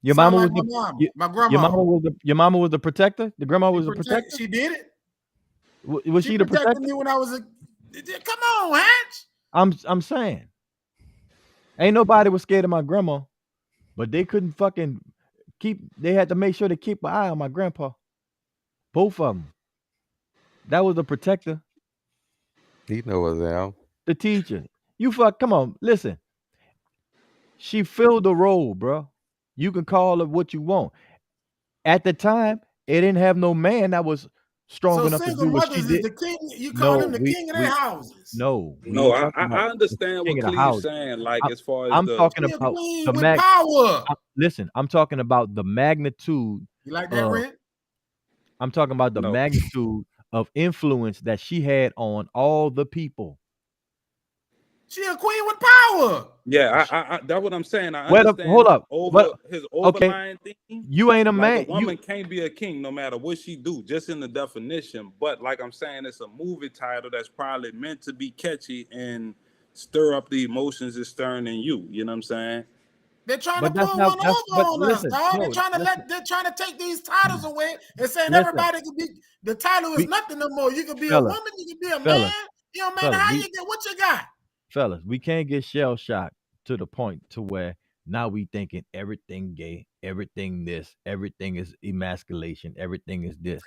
Your Sound mama like was my mama. your My grandma. your mama was the protector. The grandma was the protector. She did it. Was she the protected protector? me when I was a. Come on, Hatch. I'm saying, ain't nobody was scared of my grandma, but they couldn't fucking keep. They had to make sure to keep an eye on my grandpa. Both of them. That was the protector. He know what's out. The teacher. Come on, listen. She filled the role, bro. You can call it what you want. At the time, it didn't have no man that was strong So enough to single do what she mothers is did. the king. You call them the king of their houses. No, we No, ain't talking about I understand king what of the Cleve's house. saying. Like I'm, as far as I'm the talking She a about queen the with power. listen, I'm talking about the magnitude You like that, of Rent? I'm talking about the no. magnitude of influence that she had on all the people. She a queen with power. Yeah, I that's what I'm saying. I Hold understand up. his Okay, overlying thing. you ain't a Like man. a woman can't be a king no matter what she do, just in the definition. But like I'm saying, it's a movie title that's probably meant to be catchy and stir up the emotions it's stirring in you. You know what I'm saying? They're trying to But that's pull not. one over on us, Listen. dog. No, They're trying to take these titles away and saying listen. everybody can be. The title is We, nothing no more. You can be a fellas, woman. You can be a fellas, man. It don't matter how you get. What you got? fellas, we can't get shell shocked to the point to where now we thinking everything gay, everything this, everything is emasculation, everything is this.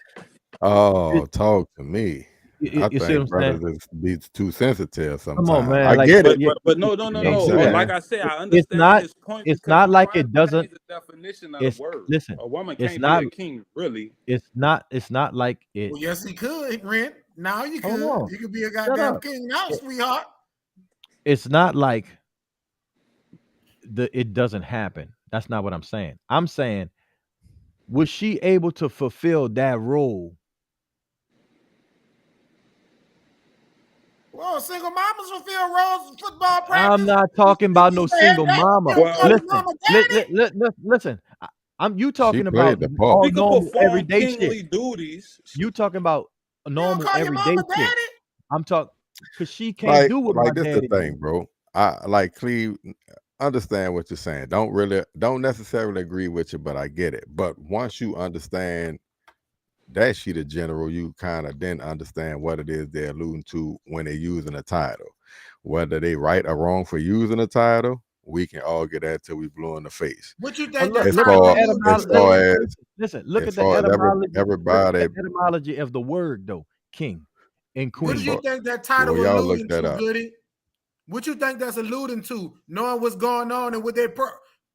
Oh, talk to me. I You see what think I'm brothers saying? is be too sensitive Come on, sometimes. man. I Like, get it. But no. You know what I'm can't do But that. like saying? I said, I It's understand not. his point It's because not he's like trying it to doesn't. change the definition of the It's word. listen. A woman It's can't be not. a king, really. It's not. It's not like it. Well, yes, he could, Rent. Now you Hold could. on. You could be a Shut goddamn up. king now, sweetheart. It's not like it doesn't happen. That's not what I'm saying. I'm saying, was she able to fulfill that role? Well, single mamas fulfill roles in football I'm practice. not talking about no single mama. You call Well, his mama daddy. Listen. You She talking about played the part. all she could normal perform everyday shit. kingly duties. You talking about a You don't normal call your everyday mama shit. daddy. I'm talking because she can't do what my Like this the daddy thing, do. bro. I like Cleve. Understand what you're saying. Don't necessarily agree with you, but I get it. But once you understand that she the general, you kind of then understand what it is they're alluding to when they're using a title. Whether they right or wrong for using a title, we can all get that till we blue in the face. What you But think look, that As look at title the far alluding as to, etymology. far man? as Listen, look as at the far as etymology. Look at everybody, the etymology of the word though, king and What do queen. you well, think that title y'all look alluding that to, up. Goody? What you think that's alluding to? Knowing what's going on and what they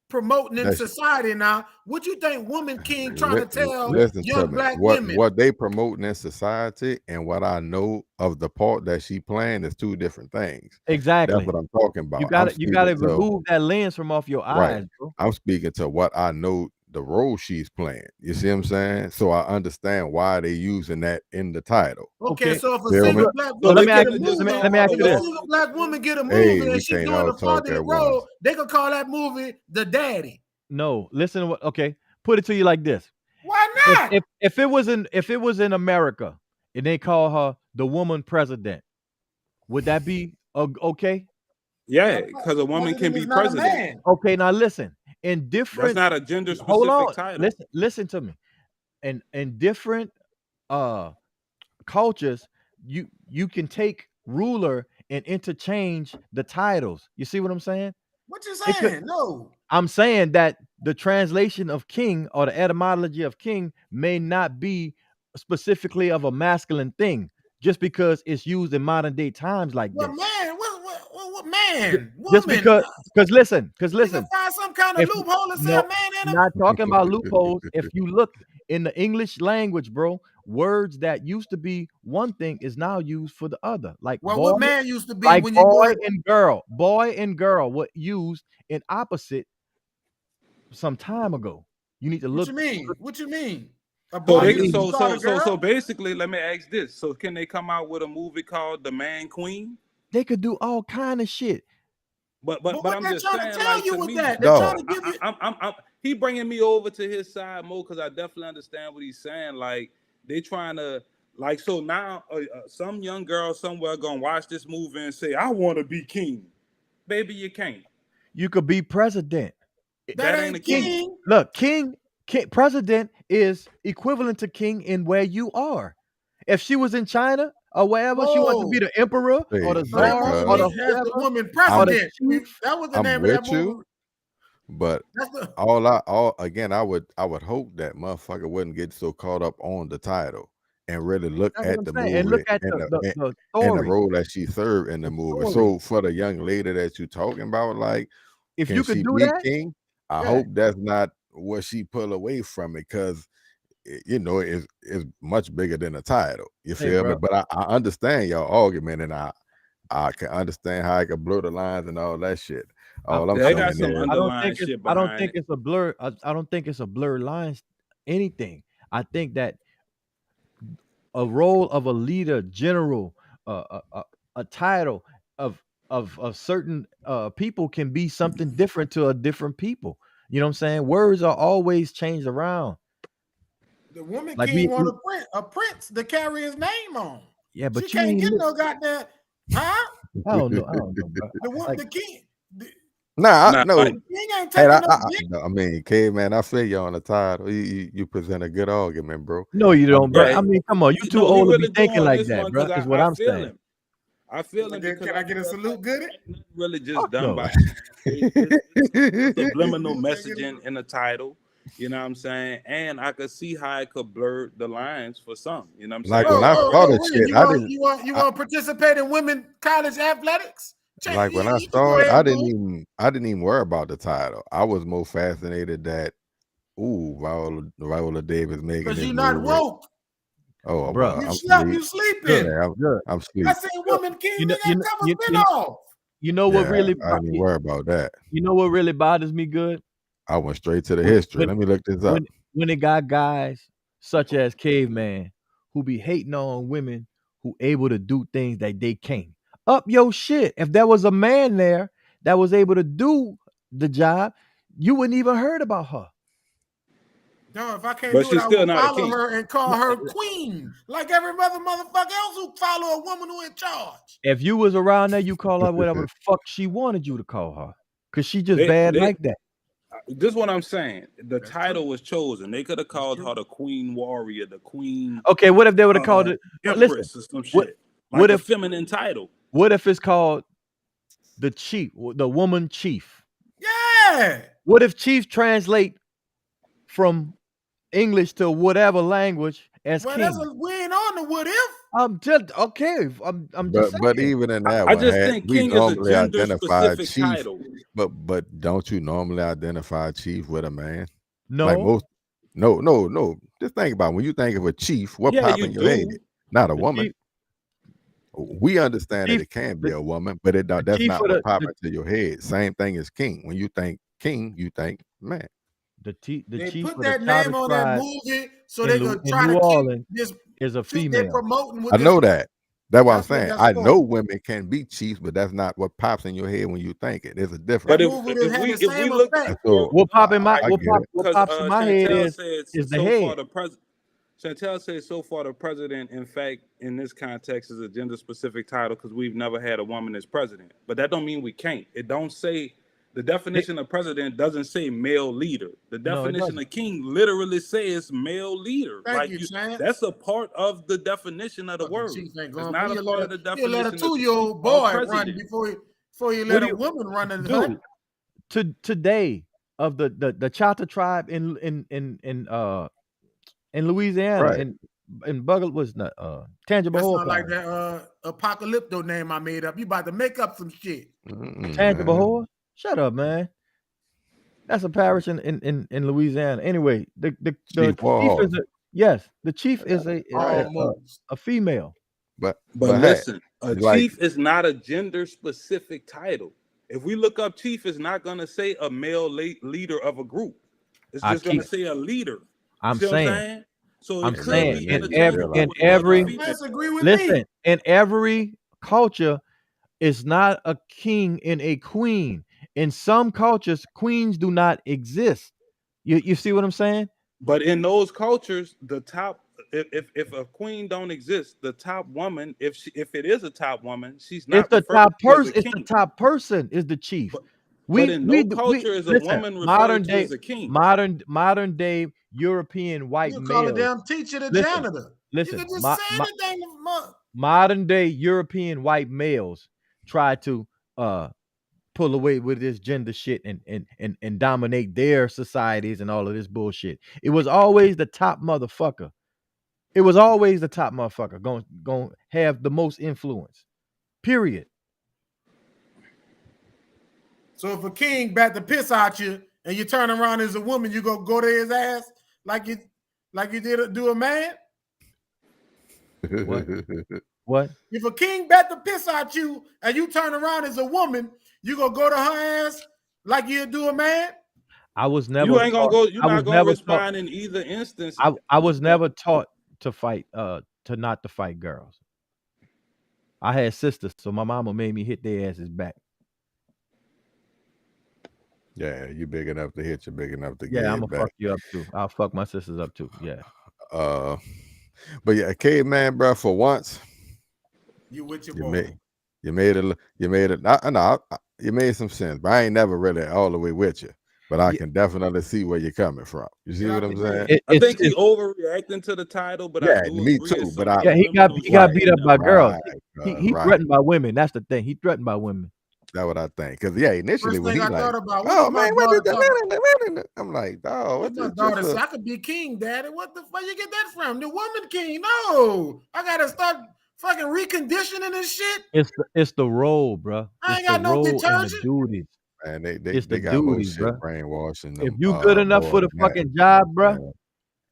promoting in That's- society now. What you think Woman King trying to tell Listen to young me. black women? What they promoting in society and what I know of the part that she playing is two different things. Exactly. That's what I'm talking about. You gotta remove that lens from off your eyes, bro. I'm speaking to what I know the role she's playing. You see what I'm saying? So I understand why they using that in the title. Okay, so if a Feel me? single black So woman they get a couldn't just movie, let me ask you if a this. single black woman get a movie Hey, we and she's can't doing all the talk fatherly at role, once. they could call that movie The Daddy. No, listen to what. Okay, put it to you like this. Why not? If it was in America and they call her the woman president, would that be okay? Yeah, because a woman can be president. Okay, now listen. In That's different not a gender hold specific on, title. listen to me. In different cultures, you can take ruler and interchange the titles. You see what I'm saying? What you It could- saying? No. I'm saying that the translation of king or the etymology of king may not be specifically of a masculine thing just because it's used in modern day times like Well, this. man, what man? Just Woman. because listen, You can find some kind of if- loophole and say no, a man and I'm a not talking about loopholes. If you look in the English language, bro, words that used to be one thing is now used for the other. Like well, boy, what man used to be like when you go boy ahead. and girl. Boy and girl were used in opposite some time ago. You need to What look. you mean? What you mean? A So boy they used to call a girl? so basically, let me ask this: so can they come out with a movie called The Man Queen? They could do all kind of shit. But what I'm they just trying saying, to tell like, you to with me, that? They're trying to No. give you. he bringing me over to his side more because I definitely understand what he's saying. Like they trying to like so now some young girl somewhere gonna watch this movie and say, "I want to be king." Baby, you can't. You could be president. That ain't a ain't king. king. Look, king, president is equivalent to king in where you are. If she was in China or wherever, she wanted to be the emperor or the Hey, So that czar movie or the was as the whoever. woman Or the president. chief. That was the I'm name of that with you. movie. But That's the, all again, I would hope that motherfucker wouldn't get so caught up on the title and really look That's what at I'm the saying. And movie look at and the the story. role that she served in the movie. So for the young lady that you talking about, like, If can you could she do be that, king? I Yeah. hope that's not what she pull away from it, because you know it's much bigger than a title. You Hey, feel me? bro. But I understand your argument, and I can understand how I can blur the lines and all that shit. All I'm They saying got some is, underlying shit I don't behind think it. it's a blur. I don't think it's a blurred lines. Anything. I think that a role of a leader, general, a title of certain people can be something different to a different people. You know what I'm saying? Words are always changed around. the woman Like king want a prince to carry his name on. yeah, but She you can't ain't get no goddamn, huh? I don't know, bro. The king. The nah, Nah, no. like, king ain't Hey, taking no dick. I mean, caveman, I feel you on the title. You present a good argument, bro. No, you don't, bro. yeah, I mean, come on, you too no, he old to really be do thinking on like this that, one bro. because Is what I I'm feel saying. him. I feel him because Can I get a salute, Goody? ain't nothing really just Fuck done no. by subliminal messaging in the title. You know what I'm saying? And I could see how it could blur the lines for some. You know what I'm Like saying? when I saw the William, shit, I didn't. you want to participate in women college athletics? Like when I You can saw go it, ahead, I boo. didn't even worry about the title. I was more fascinated that Viola Davis making Because this you're not movie. woke. Oh, Bruh. well, You I'm slept, sleep. you sleeping. Yeah, Good. I'm sleep. I said Woman King, You know, they got cover spinoff. you know what Yeah, really I didn't even worry about that. you know what really bothers me good? I went straight to the history. When- Let me look this up. when it got guys such as Caveman who be hating on women who able to do things that they can't. Up your shit. If there was a man there that was able to do the job, you wouldn't even heard about her. No, if I can't But do it, she's I still will not a follow king. her and call her queen, like every motherfucker else who follow a woman who in charge. If you was around there, you call her whatever the fuck she wanted you to call her. Cause she just bad like that. This is what I'm saying. The That's title true. was chosen. They could have called her the Queen Warrior, the Queen Okay, what if they would have called it? Listen, Empress or some what- shit. what Like a if- feminine title. What if it's called the chief, the woman chief? Yeah. What if chief translate from English to whatever language as Well, king. we ain't on the what if. I'm just okay. I'm just But saying. even in that I one, just think we king is a normally gender identify specific chief, title. but don't you normally identify chief with a man? Like No, most, no. Just think about it. When you think of a chief, what Yeah, pop you in your head? do. Not a the woman. chief, We understand that chief, it can be the, a woman, but the that's chief not of what pop into your head. Same thing as king. When you think king, you think man. the They chief put of the that name Charter on that tribe movie so they could In try New to keep Orleans this is a shit they're female. promoting with I this. know that. That's what I'm That's what saying. that's I know for. women can be chiefs, but that's not what pops in your head when you think it. There's a That difference. But movie that had the if we same look, effect. So What pop in my I get it. what because pops in my head Chantel is says the so far head. the president. Chantel says so far the president, in fact, in this context, is a gender specific title because we've never had a woman as president. But that don't mean we can't. It don't say the definition of president doesn't say male leader. The No, it definition doesn't. of king literally says male leader. Thank Like you, you, Chance. that's a part of the definition of the Fucking word. chief ain't It's going for not a part of the you. Let a definition 2-year-old of boy run president. before you What let do a you woman run in the dude? Today of the Chata tribe in Louisiana Right. in Buggle was not Tangible That's Whole not like Parish. that apocalypto name I made up. You about to make up some shit. Tangible Man. Whole? Shut up, man. That's a parish in Louisiana. Anyway, the Chief chief Warhol. is the chief is Almost. a female. But hey, listen, a like chief is not a gender specific title. If we look up chief, it's not going to say a male leader of a group. It's I just going keep to say a leader. You I'm see what I'm saying saying? So I'm it could saying man, be you in need to interchangeable every realize in with that, male or every man. female. Let's agree with listen me. in every culture is not a king and a queen. In some cultures, queens do not exist. You see what I'm saying? But in those cultures, the top if a queen don't exist, the top woman, if it is a top woman, she's It's not the referred top to as a person. It's the king. top person is the chief. But but in no We culture is a listen. woman referred to as a king. Modern day European white You call a males. damn teacher the Listen, janitor. You listen. can just say anything. Modern day European white males try to pull away with this gender shit and dominate their societies and all of this bullshit. It was always the top motherfucker. It was always the top motherfucker going to have the most influence. Period. So if a king bat the piss out you and you turn around as a woman, you go to his ass like you did do a man. What? What? If a king bat the piss out you and you turn around as a woman, you go to her ass like you do a man. I was never You ain't gonna taught. go. You're I was not gonna never taught. respond in either instance. I was never taught to fight. To not to fight girls. I had sisters, so my mama made me hit their asses back. Yeah, you big enough to hit, you big enough to Yeah, get I'm it gonna fuck back. you up too. I'll fuck my sisters up too. Yeah. But yeah, caveman, bro, for once, You with your you boy. made you made it. You made some sense, but I ain't never really all the way with you. But I Yeah. can definitely see where you're coming from. You see Get what out I'm the way. saying? I think he It's overreacting to the title, but I Yeah, do me agree too. it's But some I yeah. subliminal He got shit beat in up there. by girls. He right. threatened by women. That's the thing. He threatened by women. That's what I think. Because yeah, initially First when thing he I like, thought about, what oh if my man, what is daughter talking? that? I'm like, oh, What if what's my this? daughter say I could be king, daddy? What the fuck you get that from? The woman king? No, I gotta start fucking reconditioning this shit. It's the role, bro. I It's ain't the got no role and the detergent. duties. Man, It's the they got more duties, shit bro. brainwashing If them you good enough more for the than that. fucking job, bro, Man,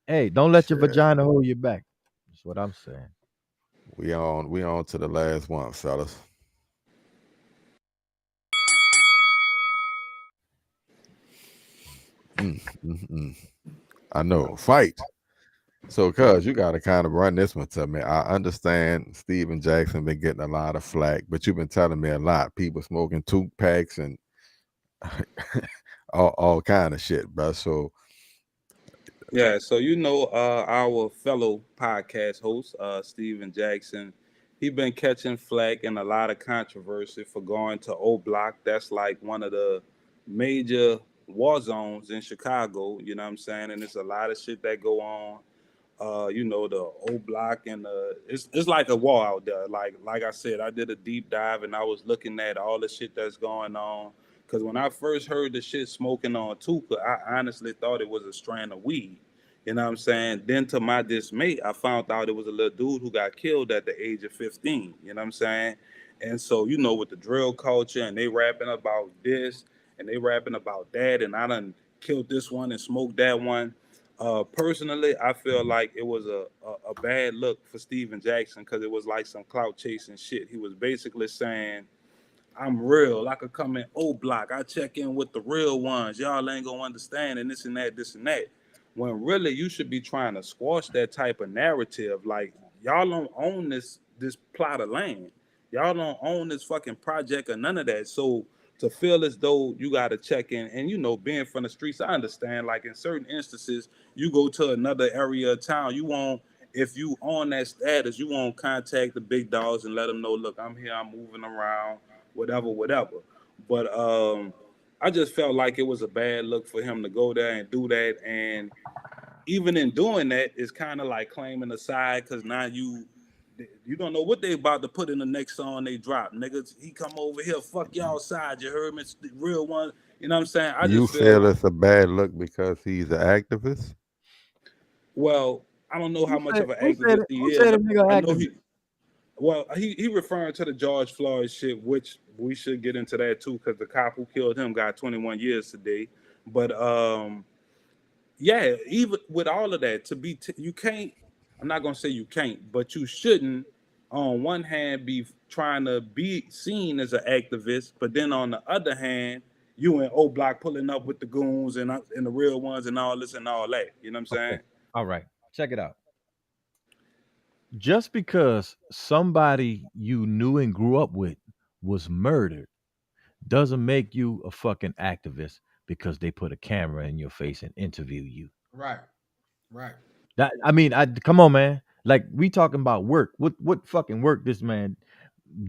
hey, don't let your shit. vagina hold you back. That's what I'm saying. We on to the last one, fellas. I know. Fight. So, cuz you got to kind of run this one to me. I understand Steven Jackson been getting a lot of flack, but you've been telling me a lot. People smoking 2 packs and all kind of shit, bro. So, Yeah, so our fellow podcast host, Steven Jackson, he been catching flack and a lot of controversy for going to O Block. That's like one of the major war zones in Chicago. You know what I'm saying? And there's a lot of shit that go on. The O Block and it's like a war out there. Like I said, I did a deep dive and I was looking at all the shit that's going on. Cause when I first heard the shit smoking on Tuka, I honestly thought it was a strand of weed. You know what I'm saying? Then to my dismay, I found out it was a little dude who got killed at the age of 15. You know what I'm saying? And so, with the drill culture and they rapping about this and they rapping about that, and I done killed this one and smoked that one. Personally, I feel like it was a bad look for Steven Jackson because it was like some clout chasing shit. He was basically saying, I'm real. I could come in O Block. I check in with the real ones. Y'all ain't gonna understand and this and that, this and that. When really you should be trying to squash that type of narrative. Like y'all don't own this plot of land. Y'all don't own this fucking project or none of that. So to feel as though you gotta check in and being from the streets, I understand. Like in certain instances, you go to another area of town, you won't if you on that status, you won't contact the big dogs and let them know, look, I'm here, I'm moving around whatever. But I just felt like it was a bad look for him to go there and do that. And even in doing that, it's kind of like claiming a side because now you don't know what they about to put in the next song they drop. Niggas, he come over here, fuck y'all side. You heard me? It's the real one. You know what I'm saying? I You just feel feel it's a bad look because he's an activist? well, I don't know how much of an activist he Who is. said a nigga I know activist? he referring to the George Floyd shit, which we should get into that too, because the cop who killed him got 21 years today. But yeah, even with all of that, you can't. I'm not gonna say you can't, but you shouldn't. On one hand, be trying to be seen as an activist, but then on the other hand, you and O Block pulling up with the goons and the real ones and all this and all that. You know what I'm saying? Okay. All right. Check it out. Just because somebody you knew and grew up with was murdered doesn't make you a fucking activist because they put a camera in your face and interview you. Right. That I mean, I come on, man. Like we talking about work. What fucking work this man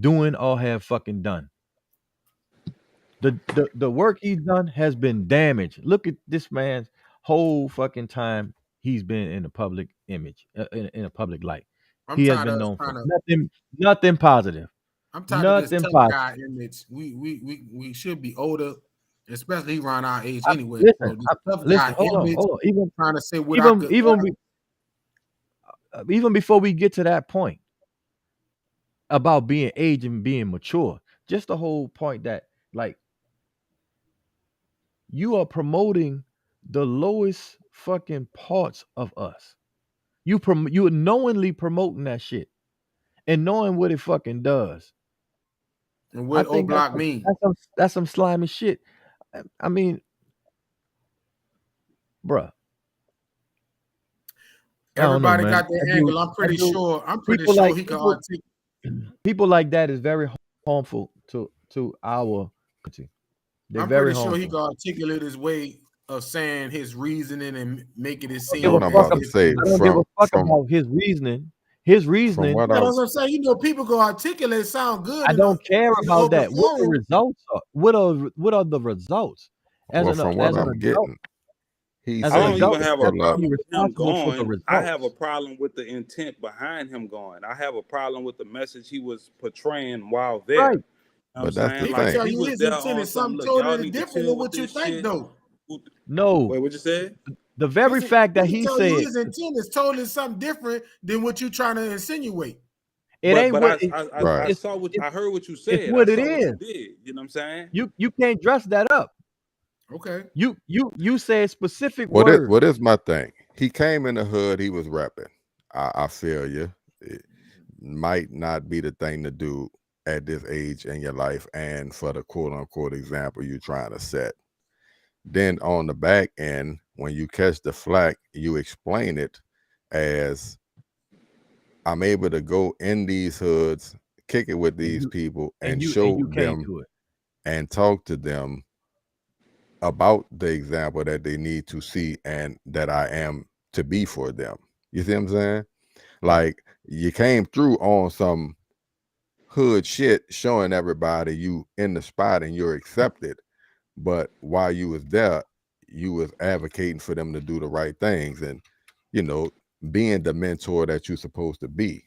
doing or have fucking done? The work he's done has been damaged. Look at this man's whole fucking time he's been in a public image, in a public light. I'm He has tired been of us known for trying to. nothing positive. I'm tired of this Nothing tough positive. guy image. We should be older, especially around our age anyway. So Listen, this tough listen. guy Hold on, image, hold on. Even trying to say what I even could. even be, even before we get to that point about being age and being mature, just the whole point that like you are promoting the lowest fucking parts of us. You are knowingly promoting that shit and knowing what it fucking does. And I what O think Block mean? that's some slimy shit. I mean, bruh, I don't know, Everybody man. got their angle. I'm pretty sure. People like He can articulate. people like that is very harmful to our country. They're I'm very pretty sure he harmful. can articulate his way of saying his reasoning and making it I That's seem what I'm as about to if say. I don't give a fuck From about his reasoning. His from reasoning, what yeah, I that's what I'm saying. People go articulate, sound good I don't care about over the that. What the phone. results are? What are the results? well, from what As an I'm adult, getting, he as I an said don't he adult, even could have a pull up. you're problem with him responsible for the going. I have a results. problem with the intent behind him going. I have a problem with the message he was portraying while there. Right. You know what I'm But that's the saying? He can Like if thing. tell he you was his there intent on is some, something look, y'all totally need to different chill than with what you this think, shit. though. No. Wait, what you said? The very fact that He he can tell you said his intent is totally something different than what you're trying to insinuate. it ain't But what Right. I saw what it's I heard what you it's said. I what it saw what you is. did. You know what I'm saying? You can't dress that up. Okay. You said specific What words. is my thing? He came in the hood. He was rapping. I feel you. It might not be the thing to do at this age in your life, and for the quote unquote example you're trying to set. Then on the back end, when you catch the flack, you explain it as I'm able to go in these hoods, kick it with these people, and And show you can't them do it. and talk to them about the example that they need to see and that I am to be for them. You see what I'm saying? Like you came through on some hood shit showing everybody you in the spot and you're accepted. But while you was there, you was advocating for them to do the right things and, you know, being the mentor that you're supposed to be.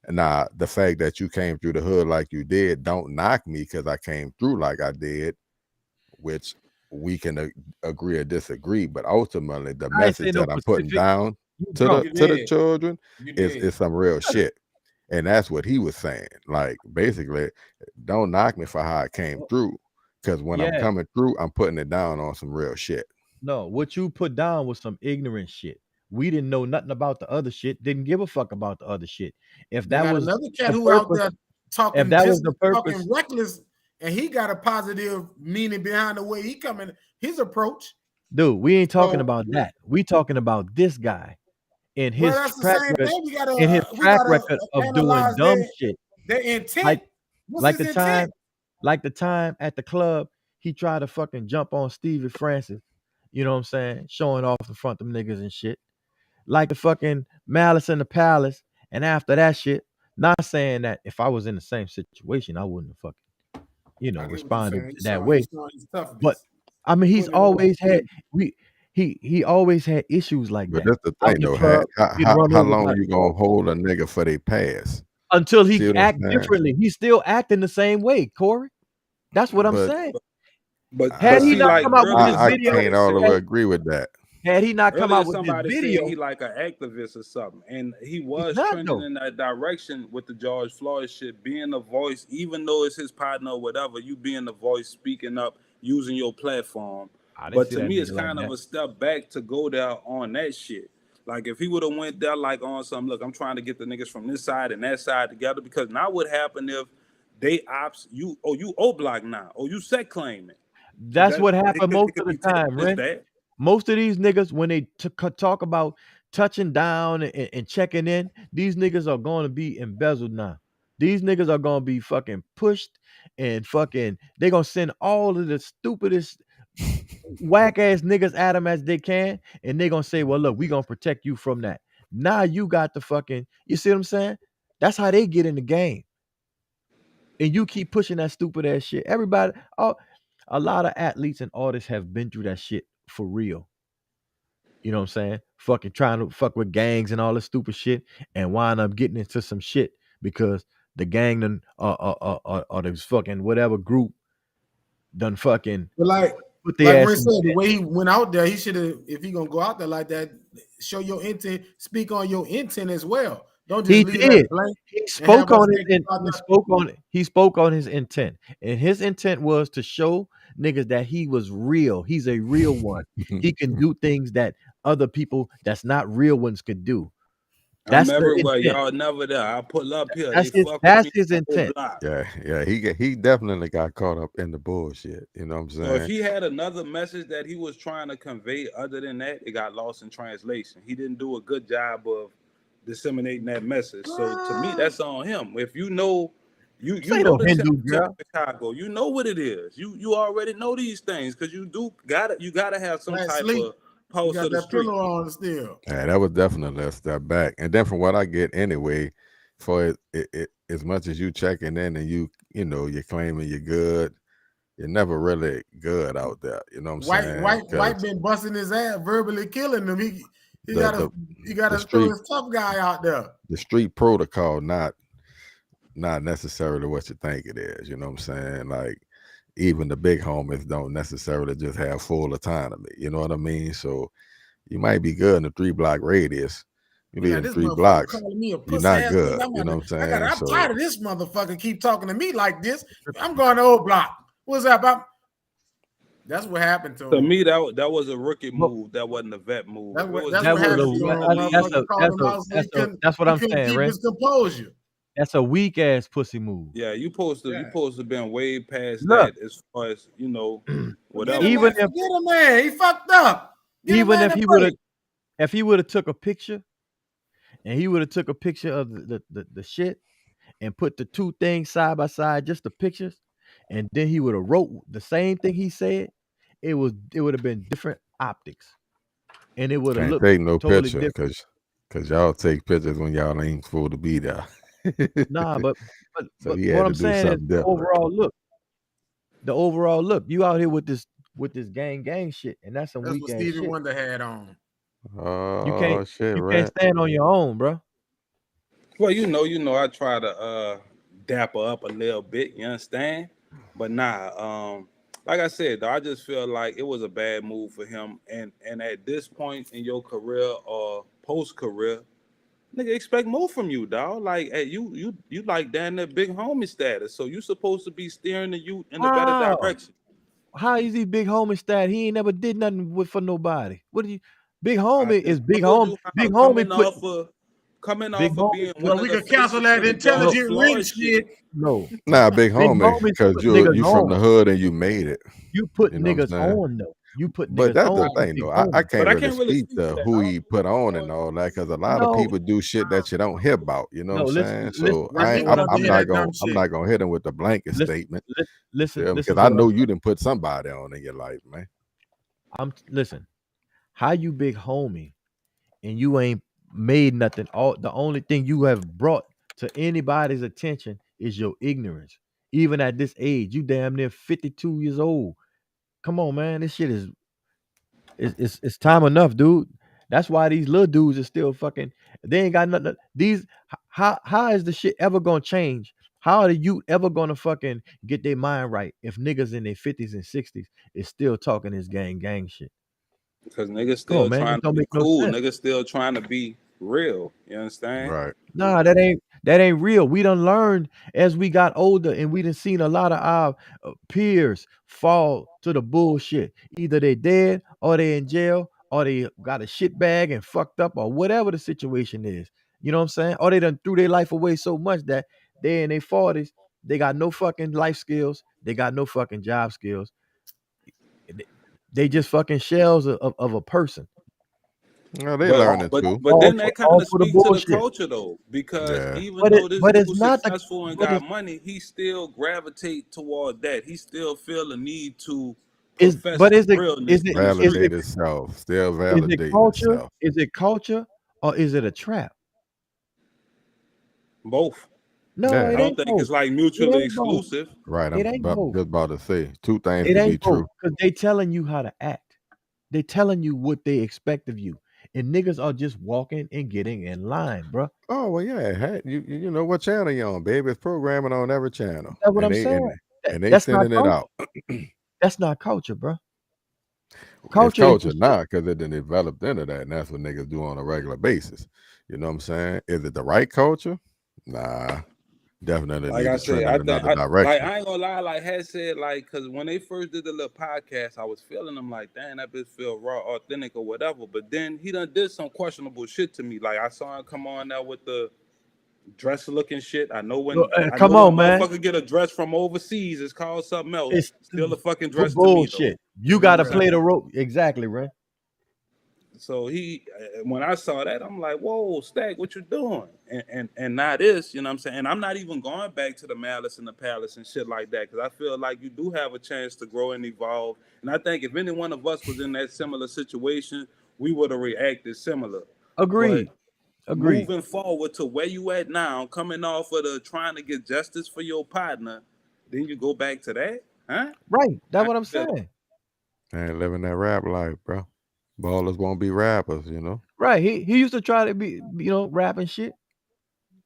Now, the fact that you came through the hood like you did, don't knock me because I came through like I did, which we can agree or disagree, but ultimately the I ain't say message no that I'm putting specific. down You to drunk. the did. children You is did. some real shit. And that's what he was saying. Like, basically, don't knock me for how I came through. Because when I'm Yeah. coming through, I'm putting it down on some real shit. No, what you put down was some ignorant shit. We didn't know nothing about the other shit. Didn't give a fuck about the other shit. If They that got was another cat the who out purpose, there if talking that was just the talking purpose, reckless, and he got a positive meaning behind the way he coming, his approach. dude, we ain't talking So, about that. We talking about this guy and well, his that's the track same record thing. and his We track gotta record of doing analyze dumb shit. their intent. Like What's like his the time, intent? like the time at the club, he tried to fucking jump on Stevie Francis. You know what I'm saying? Showing off in front of them niggas and shit. Like the fucking Malice in the Palace. And after that shit, not saying that if I was in the same situation, I wouldn't have fucking, I get what you're responded saying. that You way. saw his But toughness. I mean, he's Putting it on always had the he always had issues like But that. that's the Out thing, in the though, club, getting run how over long by you gonna hold a nigga for they pass? until See he what I'm act saying? differently. He's still acting the same way, Corey. That's what I'm But saying. But Had he see, not like come out with this I earlier video, can't somebody all the said way agree with that. had he not come earlier out with this somebody said he video, like an activist or something, and he he's was not trending though. in that direction with the George Floyd shit, being a voice, even though it's his partner or whatever, you being the voice, speaking up, using your platform. I didn't But see to that me, it's nigga like kind of that. a step back to go there on that shit. Like if he would have went there like on some, look, I'm trying to get the niggas from this side and that side together, because now what happened if they ops you O block now, or you set claiming. That's That what it happened could, most it could of the be taken time, as Ren. that. Most of these niggas, when they talk about touching down and checking in, these niggas are going to be embezzled now. These niggas are going to be fucking pushed and fucking, they going to send all of the stupidest, whack ass niggas at them as they can. And they going to say, well, look, we going to protect you from that. Now you got the fucking, you see what I'm saying? That's how they get in the game. And you keep pushing that stupid ass shit. Everybody, a lot of athletes and artists have been through that shit for real. You know what I'm saying? Fucking trying to fuck with gangs and all this stupid shit and wind up getting into some shit because the gang done or this fucking whatever group done fucking But put like their ass Ren in said, the shit. way he went out there, he should have. If he gonna go out there like that, show your intent. Speak on your intent as well. Don't just He leave that did. blank He and have spoke us on his thinking about he that. spoke on it. He spoke on his intent. And his intent was to show niggas that he was real. He's a real one. He can do things that other people that's not real ones could do. I'm That's the everywhere. intent. Y'all never there. I pull up here. They fuck with That's me his on the whole intent. block. Yeah, he definitely got caught up in the bullshit. You know what I'm So if saying? he had another message that he was trying to convey other than that, it got lost in translation. He didn't do a good job of disseminating that message. So to me, that's on him. If you know, you Say know no the Hindu temperature girl. of Chicago, you know what it is. You already know these things because you gotta have some That type sleep. of You pulse got of the that street. pillow on still. Yeah, that was definitely a step back. And then from what I get anyway, for it as much as you checking in and you're claiming you're good, you're never really good out there. You know what I'm saying? White Because been busting his ass, verbally killing him. He the gotta throw street his tough guy out there. the street protocol not necessarily what you think it is. You know what I'm saying? Like even the big homies don't necessarily just have full autonomy. You know what I mean? So you might be good in a 3-block radius. You We leave got them this 3 motherfucker blocks, calling me a you're pussy not ass good. nigga. You know what I'm saying? I'm So tired of this motherfucker keep talking to me like this. I'm going to old block. What's that about? That's what happened to To him. me, that was a rookie But move. That wasn't a vet move. If it was That's that what me, was happened if to you him. know me, Motherfucker called him out so that's what he I'm couldn't saying, keep Ren. his composure. That's a weak ass pussy move. yeah, you supposed to Yeah. been way past Look, that as far as Forget a whatever. even man. if Forget a man. He fucked up. Get a even man if a he would break. have if he would have took a picture and he would have took a picture of the shit and put the two things side by side, just the pictures, and then he would have wrote the same thing he said, it would have been different optics. And it would have can't looked take no totally picture different. because y'all take pictures when y'all ain't supposed to be there. Nah, but So he what had to I'm do saying is something different. the overall look. You out here with this gang shit, and that's some That's weak what ass Stevie shit. Wonder had on. Oh shit, You can't right? stand on your own, bro. Well, I try to dapper up a little bit, you understand? But nah, like I said, though, I just feel like it was a bad move for him. And at this point in your career or post career, nigga, expect more from you, dog. Like, hey, you like down there big homie status, so you supposed to be steering the youth in a better How? direction. How is he big homie stat? He ain't never did nothing with for nobody. What do you? Big I homie just is big told homie. you how Big homie put coming big off of homie being put So one of we the can cancel faces that to the George intelligent Floyd rich shit. shit. no. Nah, big Big homie, homies because put you niggas you from the on. hood and you made it. You put You know what I'm niggas saying? on though. You put But niggas that's the on. thing, Big though. I homie. But can't I really can't really speak speak to to that. who I he don't put know on what and all that, because a lot of No, people do shit that you don't hear about. You know what no. I'm Listen, saying? So Where I he ain't, what wants I'm to I'm hear saying. not that gonna dumb I'm shit. not gonna hit him with the blanket Listen, statement. listen, Because listen to I what I'm know saying. you didn't put somebody on in your life, man. Listen. How you big homie and you ain't made nothing? All the only thing you have brought to anybody's attention is your ignorance. Even at this age, you damn near 52 years old. Come on, man. This shit is it's time enough, dude. That's why these little dudes are still fucking. They ain't got nothing. How is the shit ever gonna change? How are the youth ever gonna fucking get their mind right if niggas in their 50s and 60s is still talking this gang shit? because niggas Come on, still man. trying It to don't be make no cool. sense. Niggas still trying to be real. You understand? Right. Nah, that ain't real. We done learned as we got older, and we done seen a lot of our peers fall to the bullshit. Either they dead, or they in jail, or they got a shit bag and fucked up, or whatever the situation is. You know what I'm saying? Or they done threw their life away so much that they in their 40s, they got no fucking life skills, they got no fucking job skills. They they just fucking shells of a person. Well, they But All, learning but too. but all then for that kind all of for the speaks to the bullshit. culture though, because Yeah. even But it though this but it's dude's not the successful and but got money, he still gravitate toward that. He still feel the need to is profess but his is it realness is it in the is street. it Validate itself. Still is it validating culture? itself. Is it culture or is it a trap? Both. No, Yeah. I it don't ain't think both. it's like It mutually ain't both. exclusive. Right. It I'm ain't both. just about to say two things It could be ain't both. true. Because they telling you how to act. They telling you what they expect of you. And niggas are just walking and getting in line, bro. Oh well, yeah. Hey, you know what channel you on, baby? It's programming on every channel, That's what and I'm they saying. and and they That's not sending it culture. out. That's not culture, bro. It's Culture is culture just now because it done developed into that, and that's what niggas do on a regular basis. You know what I'm saying? Is it the right culture? Nah, definitely Like need I to said, trend I in think another I direction. ain't gonna lie, like Had said, like, cause when they first did the little podcast, I was feeling them like, damn, that bitch feel raw, authentic or whatever. But then he done did some questionable shit to me. Like I saw him come on now with the dress looking shit. I know come when a on, man. motherfucker get a dress from overseas, it's called something else. It's Still a fucking dress to me though. bullshit. You You know what gotta I'm play saying? the role. Exactly, right? So when I saw that, I'm like, whoa, Stack, what you doing? And now this, you know what I'm saying? And I'm not even going back to the Malice in the Palace and shit like that, because I feel like you do have a chance to grow and evolve. And I think if any one of us was in that similar situation, we would have reacted similar. But Agreed. Agreed. moving forward to where you at now, coming off of the trying to get justice for your partner, then you go back to that? Huh? Right. That's I what I'm feel saying. Ain't living that rap life, bro. Ballers won't be rappers, you know. Right. He used to try to be, rapping shit.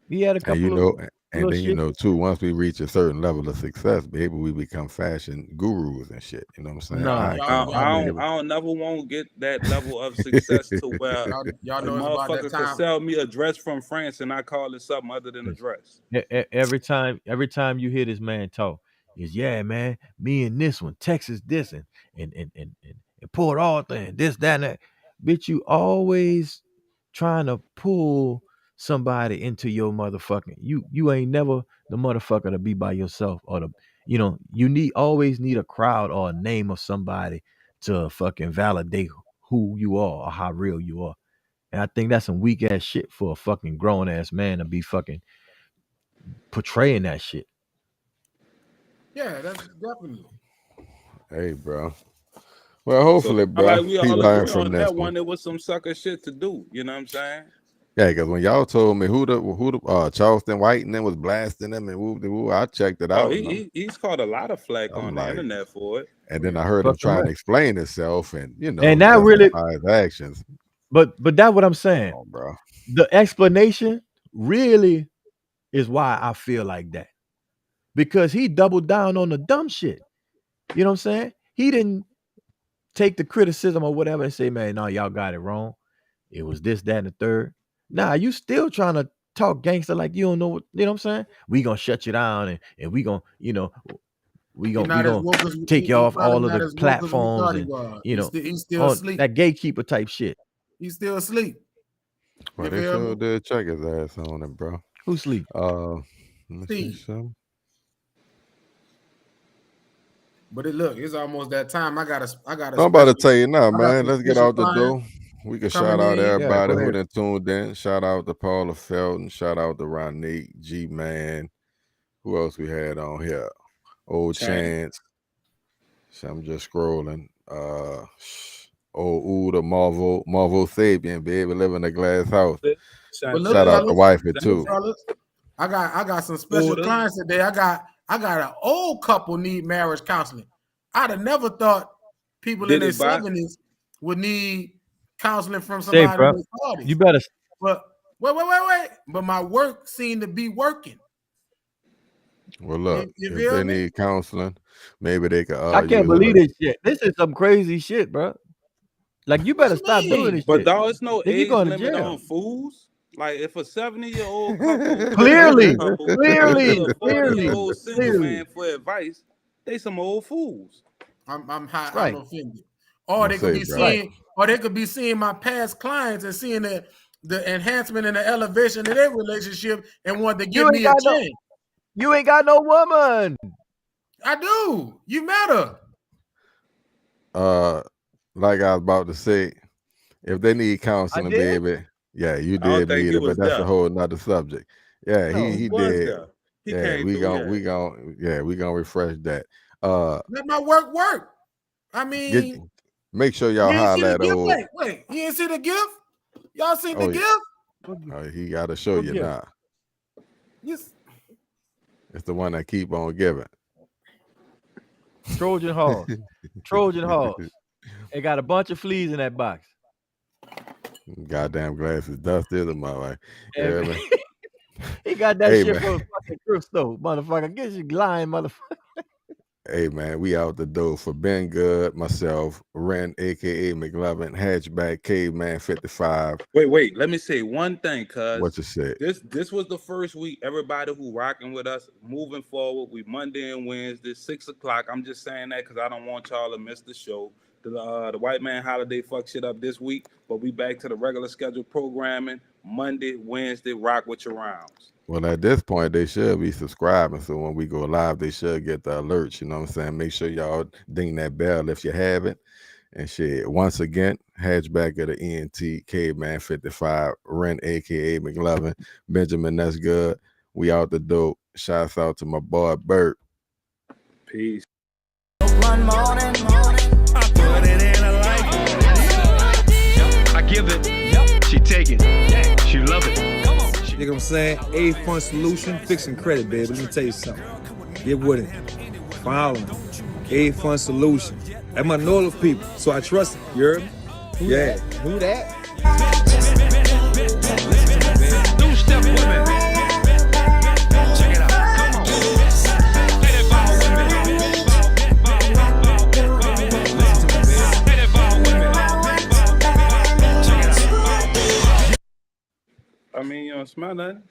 He had a And couple of and little then shit. too. Once we reach a certain level of success, baby, we become fashion gurus and shit. You know what I'm saying? Nah, Y'all I know mean, I don't never want to get that level of success to where y'all a know it's about that motherfucker could time. sell me a dress from France and I call it something other than a listen, dress. every time you hear this man talk, is yeah, man, me and this one, Texas this and Port Arthur and this, that, and that. Bitch, you always trying to pull somebody into your motherfucking you ain't never the motherfucker to be by yourself or you always need a crowd or a name of somebody to fucking validate who you are or how real you are. And I think that's some weak ass shit for a fucking grown ass man to be fucking portraying that shit. Yeah, that's definitely. Hey, bro. Well, So hopefully, I bro, like we he all learned agree from on this that one. one. It was some sucker shit to do. You know what I'm saying? Yeah, because when y'all told me who the Charleston White and then was blasting them and woo, I checked it Oh, out and he's caught a lot of flack I'm on the like, internet for it. and then I heard him Fucking trying to right. explain himself and And that really, justify his actions. but that's what I'm saying. Oh, bro. The explanation really is why I feel like that. Because he doubled down on the dumb shit. You know what I'm saying? He didn't take the criticism or whatever and say, man, no, y'all got it wrong. It was this, that, and the third. Nah, you still trying to talk gangster like you don't know what, you know what I'm saying? We gonna shut you down and we gonna, you know, we gonna take you off all of the platforms and, you know, he's still asleep. That gatekeeper type shit. He's still asleep. Well, they sure did check his ass on it, bro. Who sleep? Let me see something. But look, it's almost that time. I gotta. I'm about to tell you now, man. Let's get out the door. We can shout out everybody who done tuned in. Shout out to Paula Felton. Shout out to Ronique, G-Man. Who else we had on here? Old Chance. So I'm just scrolling. Old Uda, Marvel Sabian, baby, live in a glass house. Shout out to wifey too. I got some special clients today. I got an old couple need marriage counseling. I'd have never thought people in their 70s would need counseling from somebody in their 40s. You better. But wait. But my work seemed to be working. Well, look, if they need counseling, maybe they could. I can't believe this shit. This is some crazy shit, bro. Like, you better stop doing this but shit. But dog, it's no age limit jail. on fools. Like, if a 70-year-old couple, clearly, single man for advice, they some old fools. I'm offended. Or they could be seeing, or they could be seeing my past clients and seeing the enhancement and the elevation of their relationship and want to give me a chance. You ain't got no woman. I do. You met her. Like I was about to say, if they need counseling, baby. Yeah, you did meet her, but that's a whole nother subject. Yeah, he did. Yeah, we gonna refresh that. Let my work. I mean, make sure y'all highlight the old. Wait, you didn't see the gift? Y'all seen the gift? He got to show you now. Yes. It's the one that keep on giving. Trojan horse. It got a bunch of fleas in that box. Goddamn glasses dusted in my life. Yeah, man. He got that shit from a fucking thrift store, motherfucker. Get you lying, motherfucker. Hey, man, we out the door for Ben Good, myself, Ren, a.k.a. McLovin, Hatchback, Caveman 55. Wait. Let me say one thing, cuz. What you said? This was the first week. Everybody who rocking with us, moving forward, we Monday and Wednesday, 6 o'clock. I'm just saying that because I don't want y'all to miss the show. The white man holiday fucked shit up this week, but we back to the regular scheduled programming. Monday, Wednesday, rock with your rounds. Well, at this point, they should be subscribing. So when we go live, they should get the alerts. You know what I'm saying? Make sure y'all ding that bell if you haven't. And shit, once again, Hatchback of the ENT, Caveman 55, Ren, a.k.a. McLovin, Benjamin, that's good. We out the door. Shouts out to my boy, Bert. Peace. One morning, I put it in a life. I give it, she take it, she love it. You know what I'm saying? A-Fund Solution, fixing credit, baby. Let me tell you something. Get with it. Follow me. A-Fund Solution. That's my loyal people, so I trust it. You heard me? Who that? Two-step women. Check it out. Come on. Let it ball with me. Listen to me, baby. Let it ball with me. Check it out. I mean, you don't smell nothing.